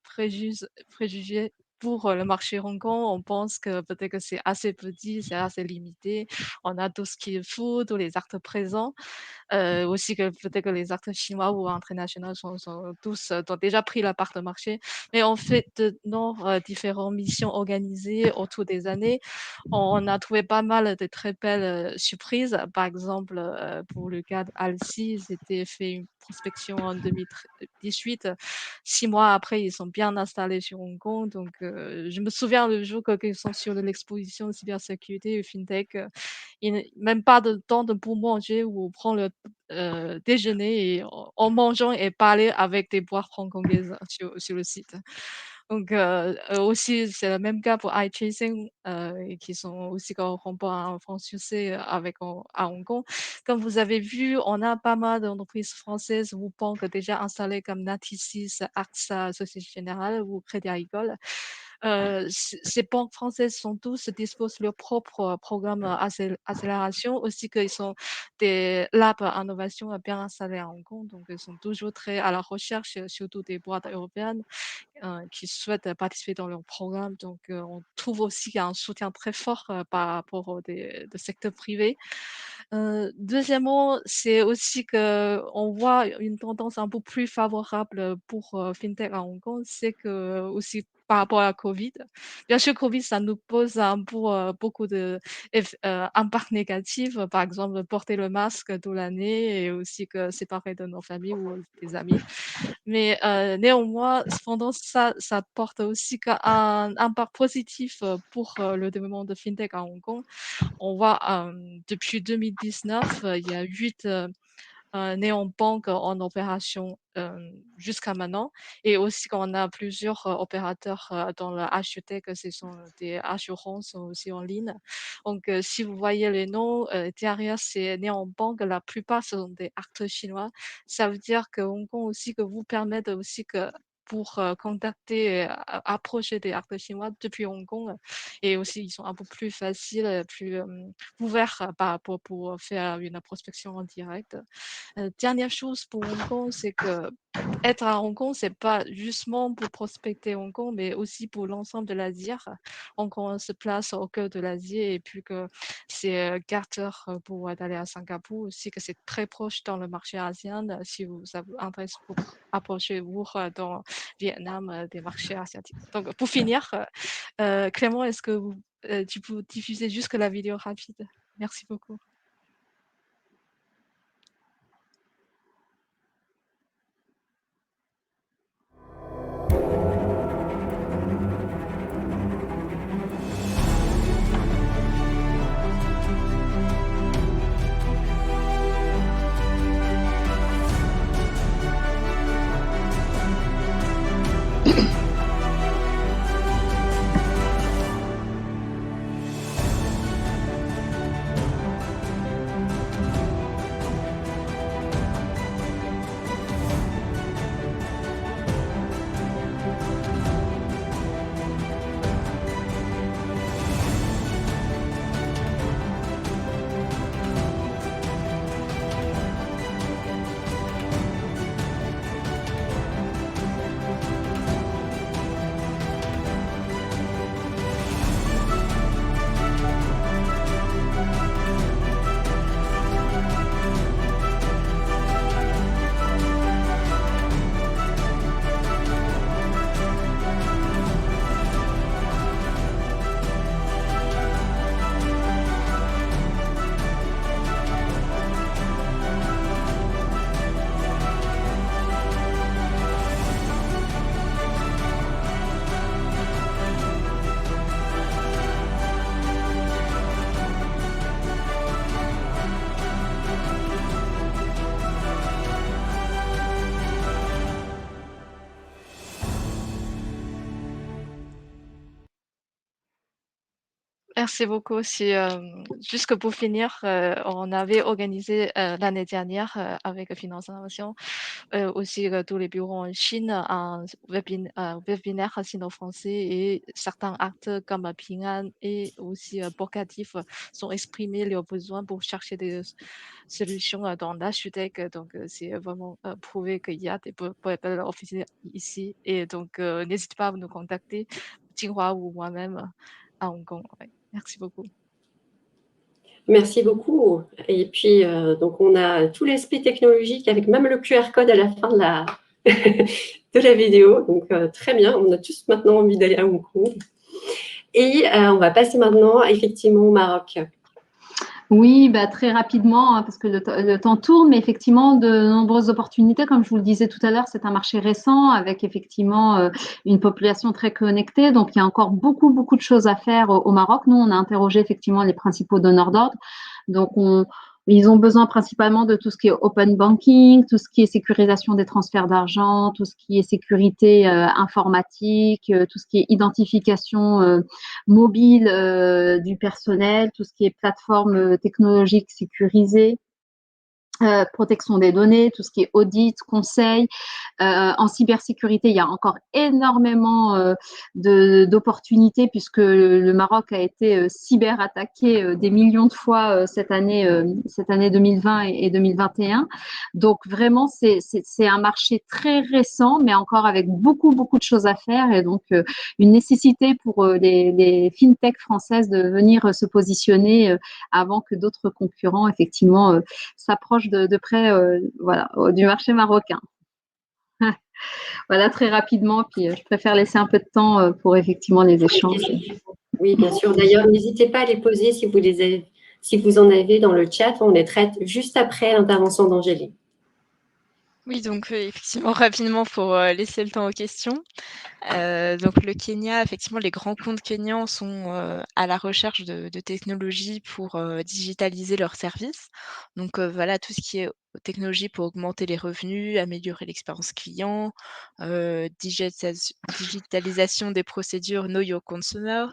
pour le marché Hong Kong. On pense que peut-être que c'est assez petit, c'est assez limité. On a tout ce qu'il faut, tous les actes présents. Aussi que peut-être que les acteurs chinois ou internationaux sont tous ont déjà pris la part de marché. Mais en fait, de nos différentes missions organisées autour des années, on a trouvé pas mal de très belles surprises. Par exemple, pour le cas d'Alcy, c'était fait une prospection en 2018. 6 mois après, ils sont bien installés sur Hong Kong. Donc, je me souviens le jour qu'ils sont sur l'exposition de cybersécurité et fintech. Même pas de temps de pour manger ou on prend le déjeuner et en mangeant et parler avec des boîtes hongkongaises sur le site. Donc, aussi, c'est le même cas pour iChasing, et qui sont aussi corrompants en France succès à Hong Kong. Comme vous avez vu, on a pas mal d'entreprises françaises ou banques déjà installées comme Natixis, AXA, Société Générale ou Crédit Agricole. Ces banques françaises sont tous disposent leur propre programme accélération, aussi qu'ils sont des labs innovation bien installés à Hong Kong. Donc, ils sont toujours très à la recherche, surtout des boîtes européennes qui souhaitent participer dans leur programme. Donc, on trouve aussi qu'il y a un soutien très fort par rapport au secteur privé. Deuxièmement, c'est aussi qu'on voit une tendance un peu plus favorable pour FinTech à Hong Kong, c'est que aussi par rapport à la Covid. Bien sûr, Covid, ça nous pose un peu beaucoup d'impact négatifs. Par exemple, porter le masque toute l'année et aussi que séparer de nos familles ou des amis. Mais néanmoins, cependant, ça porte aussi un impact positif pour le développement de FinTech à Hong Kong. On voit depuis 2019, il y a 8 néobanques en opération jusqu'à maintenant. Et aussi qu'on a plusieurs opérateurs dans la HTech, ce sont des assurances aussi en ligne. Donc, si vous voyez les noms derrière ces néobanques, la plupart sont des acteurs chinois. Ça veut dire que Hong Kong aussi que vous permet aussi que pour contacter, approcher des acteurs chinois depuis Hong Kong. Et aussi, ils sont un peu plus faciles, plus ouverts pour faire une prospection en direct. Dernière chose pour Hong Kong, c'est que être à Hong Kong, c'est pas justement pour prospecter Hong Kong, mais aussi pour l'ensemble de l'Asie. Hong Kong se place au cœur de l'Asie et puis que c'est gâteur pour aller à Singapour aussi, que c'est très proche dans le marché asiatique. Si ça vous intéresse, approchez-vous dans Vietnam des marchés asiatiques. Donc, pour finir, Clément, est-ce que tu peux diffuser juste la vidéo rapide? Merci beaucoup. Merci beaucoup. Juste que pour finir, on avait organisé l'année dernière avec Finance Innovation aussi tous les bureaux en Chine un webinaire sino-français et certains acteurs comme Ping An et aussi Bocatif sont exprimés leurs besoins pour chercher des solutions dans l'AssuTech. Donc, c'est vraiment prouvé qu'il y a des belles officiers ici. Et donc, n'hésitez pas à nous contacter, Jinghua ou moi-même à Hong Kong. Ouais. Merci beaucoup. Merci beaucoup. Et puis, donc, on a tout l'aspect technologique avec même le QR code à la fin de la, de la vidéo. Donc, très bien. On a tous maintenant envie d'aller à Hong Kong. Et on va passer maintenant, effectivement, au Maroc. Oui, bah, très rapidement, hein, parce que le temps tourne, mais effectivement, de nombreuses opportunités. Comme je vous le disais tout à l'heure, c'est un marché récent avec effectivement une population très connectée. Donc, il y a encore beaucoup, beaucoup de choses à faire au Maroc. Nous, on a interrogé effectivement les principaux donneurs d'ordre. Donc, ils ont besoin principalement de tout ce qui est open banking, tout ce qui est sécurisation des transferts d'argent, tout ce qui est sécurité informatique, tout ce qui est identification mobile du personnel, tout ce qui est plateforme technologique sécurisée. Protection des données, tout ce qui est audit, conseil. En cybersécurité, il y a encore énormément d'opportunités puisque le Maroc a été cyberattaqué des millions de fois cette année 2020 et 2021. Donc vraiment, c'est un marché très récent, mais encore avec beaucoup, beaucoup de choses à faire et donc une nécessité pour les fintech françaises de venir se positionner avant que d'autres concurrents, effectivement, s'approchent de près voilà, du marché marocain. Voilà, très rapidement, puis je préfère laisser un peu de temps pour effectivement les échanges. Oui, bien sûr. D'ailleurs, n'hésitez pas à les poser si vous en avez dans le chat. On les traite juste après l'intervention d'Angéline. Oui, donc effectivement, rapidement pour laisser le temps aux questions. Donc le Kenya, effectivement, les grands comptes kenyans sont à la recherche de technologies pour digitaliser leurs services. Donc voilà, tout ce qui est technologie pour augmenter les revenus, améliorer l'expérience client, digitalisation des procédures Know Your Consumer,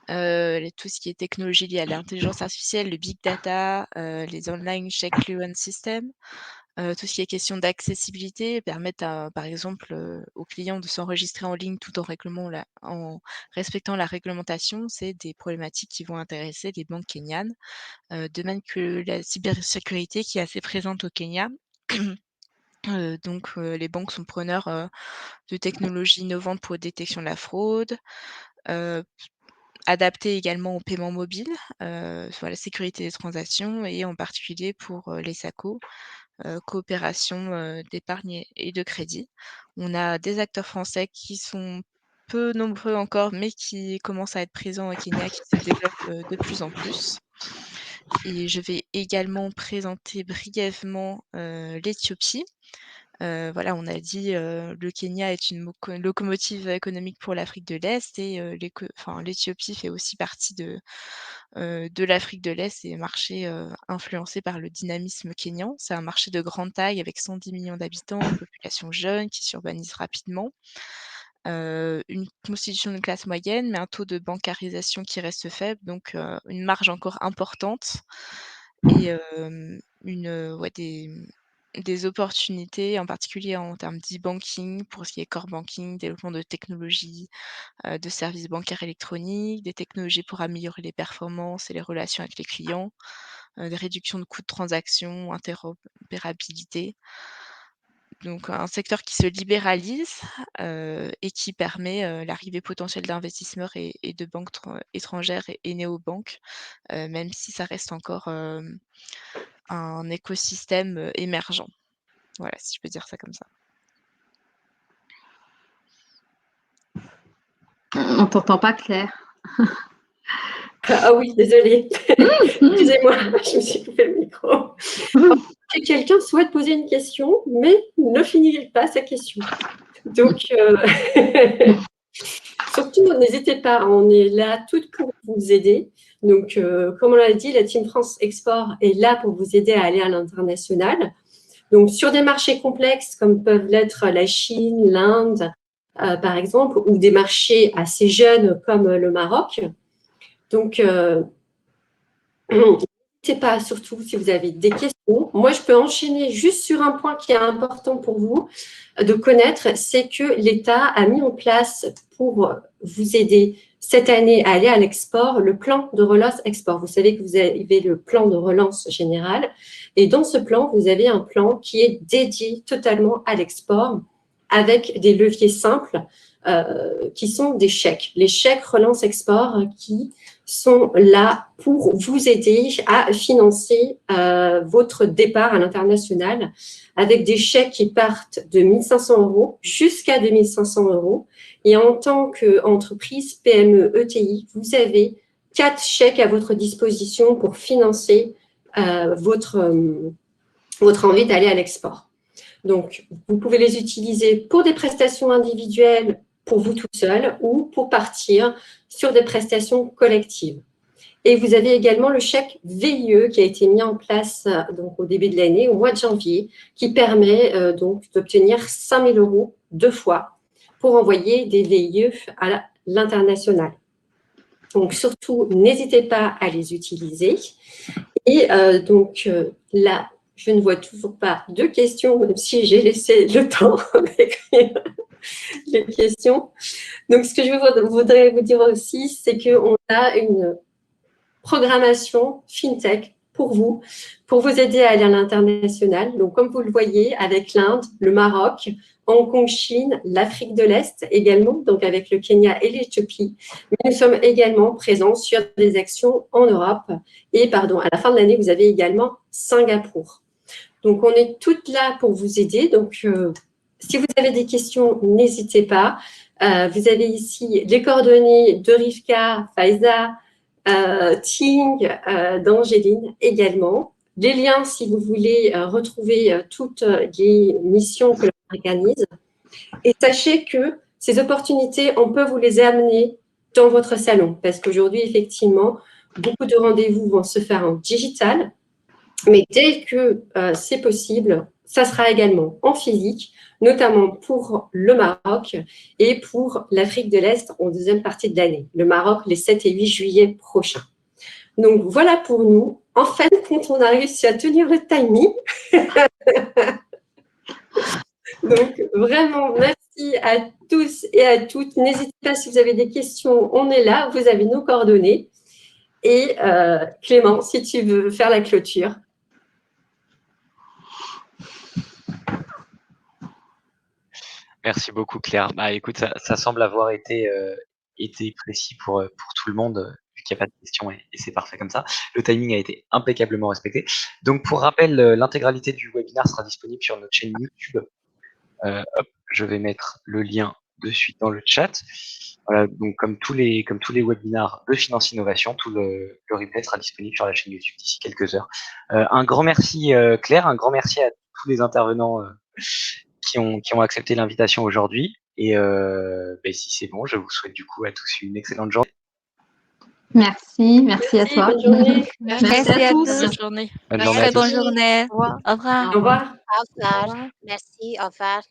tout ce qui est technologie liée à l'intelligence artificielle, le big data, les online check clearance system. Tout ce qui est question d'accessibilité, permettre par exemple, aux clients de s'enregistrer en ligne tout en respectant la réglementation, c'est des problématiques qui vont intéresser les banques kenyanes. De même que la cybersécurité qui est assez présente au Kenya. Donc les banques sont preneurs, de technologies innovantes pour détection de la fraude, heu, adaptées également au paiement mobile, sur la sécurité des transactions et en particulier pour, les SACO, coopération, d'épargne et de crédit. On a des acteurs français qui sont peu nombreux encore, mais qui commencent à être présents au Kenya, qui se développent, de plus en plus. Et je vais également présenter brièvement, l'Éthiopie. Voilà, on a dit, le Kenya est une locomotive économique pour l'Afrique de l'Est et l'Éthiopie fait aussi partie de l'Afrique de l'Est et un marché, influencé par le dynamisme kényan. C'est un marché de grande taille avec 110 millions d'habitants, une population jeune qui s'urbanise rapidement, une constitution de classe moyenne, mais un taux de bancarisation qui reste faible, donc une marge encore importante et ouais, des opportunités, en particulier en termes d'e-banking, pour ce qui est core banking, développement de technologies, de services bancaires électroniques, des technologies pour améliorer les performances et les relations avec les clients, des réductions de coûts de transaction, interopérabilité. Donc un secteur qui se libéralise, et qui permet, l'arrivée potentielle d'investisseurs et de banques étrangères et néobanques, même si ça reste encore, un écosystème, émergent. Voilà, si je peux dire ça comme ça. On t'entend pas, Claire. Ah oui, désolée. Excusez-moi, je me suis coupé le micro. Que quelqu'un souhaite poser une question, mais ne finit pas sa question. Donc, surtout, n'hésitez pas, on est là toutes pour vous aider. Donc, comme on l'a dit, la Team France Export est là pour vous aider à aller à l'international. Donc, sur des marchés complexes comme peuvent l'être la Chine, l'Inde, par exemple, ou des marchés assez jeunes comme le Maroc. Donc, n'hésitez pas, surtout si vous avez des questions. Moi, je peux enchaîner juste sur un point qui est important pour vous de connaître, c'est que l'État a mis en place pour vous aider cette année à aller à l'export, le plan de relance export. Vous savez que vous avez le plan de relance général et dans ce plan, vous avez un plan qui est dédié totalement à l'export avec des leviers simples qui sont des chèques. Les chèques relance export qui sont là pour vous aider à financer votre départ à l'international avec des chèques qui partent de 1 500 € jusqu'à 2 500 €. Et en tant qu'entreprise PME ETI, vous avez 4 chèques à votre disposition pour financer votre envie d'aller à l'export. Donc, vous pouvez les utiliser pour des prestations individuelles pour vous tout seul ou pour partir sur des prestations collectives. Et vous avez également le chèque VIE qui a été mis en place donc, au début de l'année, au mois de janvier, qui permet donc d'obtenir 5 000 € 2 fois pour envoyer des VIE à l'international. Donc, surtout, n'hésitez pas à les utiliser. Et donc, là, je ne vois toujours pas de questions, même si j'ai laissé le temps d'écrire les questions. Donc, ce que je voudrais vous dire aussi, c'est qu'on a une programmation FinTech pour vous aider à aller à l'international. Donc, comme vous le voyez, avec l'Inde, le Maroc, Hong Kong, Chine, l'Afrique de l'Est également, donc avec le Kenya et l'Éthiopie. Mais nous sommes également présents sur des actions en Europe. Et à la fin de l'année, vous avez également Singapour. Donc, on est toutes là pour vous aider. Donc, si vous avez des questions, n'hésitez pas. Vous avez ici les coordonnées de Rivka, Faiza, Ting, d'Angéline également. Les liens si vous voulez retrouver toutes les missions que l'on organise. Et sachez que ces opportunités, on peut vous les amener dans votre salon parce qu'aujourd'hui, effectivement, beaucoup de rendez-vous vont se faire en digital. Mais dès que c'est possible, ça sera également en physique, notamment pour le Maroc et pour l'Afrique de l'Est en deuxième partie de l'année. Le Maroc, les 7 et 8 juillet prochains. Donc, voilà pour nous. en fin de compte, on a réussi à tenir le timing. Donc, vraiment, merci à tous et à toutes. N'hésitez pas si vous avez des questions, on est là, vous avez nos coordonnées. Et Clément, si tu veux faire la clôture. Merci beaucoup, Claire. Bah, écoute, ça semble avoir été précis pour tout le monde, vu qu'il n'y a pas de questions et c'est parfait comme ça. Le timing a été impeccablement respecté. Donc, pour rappel, l'intégralité du webinaire sera disponible sur notre chaîne YouTube. Hop, je vais mettre le lien de suite dans le chat. Voilà, donc comme tous les webinars de Finance Innovation, tout le replay sera disponible sur la chaîne YouTube d'ici quelques heures. Un grand merci Claire, un grand merci à tous les intervenants qui ont accepté l'invitation aujourd'hui. Et si c'est bon, je vous souhaite du coup à tous une excellente journée. Merci à toi. Bonne journée. Merci à tous. Bonne journée. Bonne journée à Très tous. bonne journée. Au revoir. Au revoir. Au revoir. Au revoir. Au revoir. Merci. Au revoir.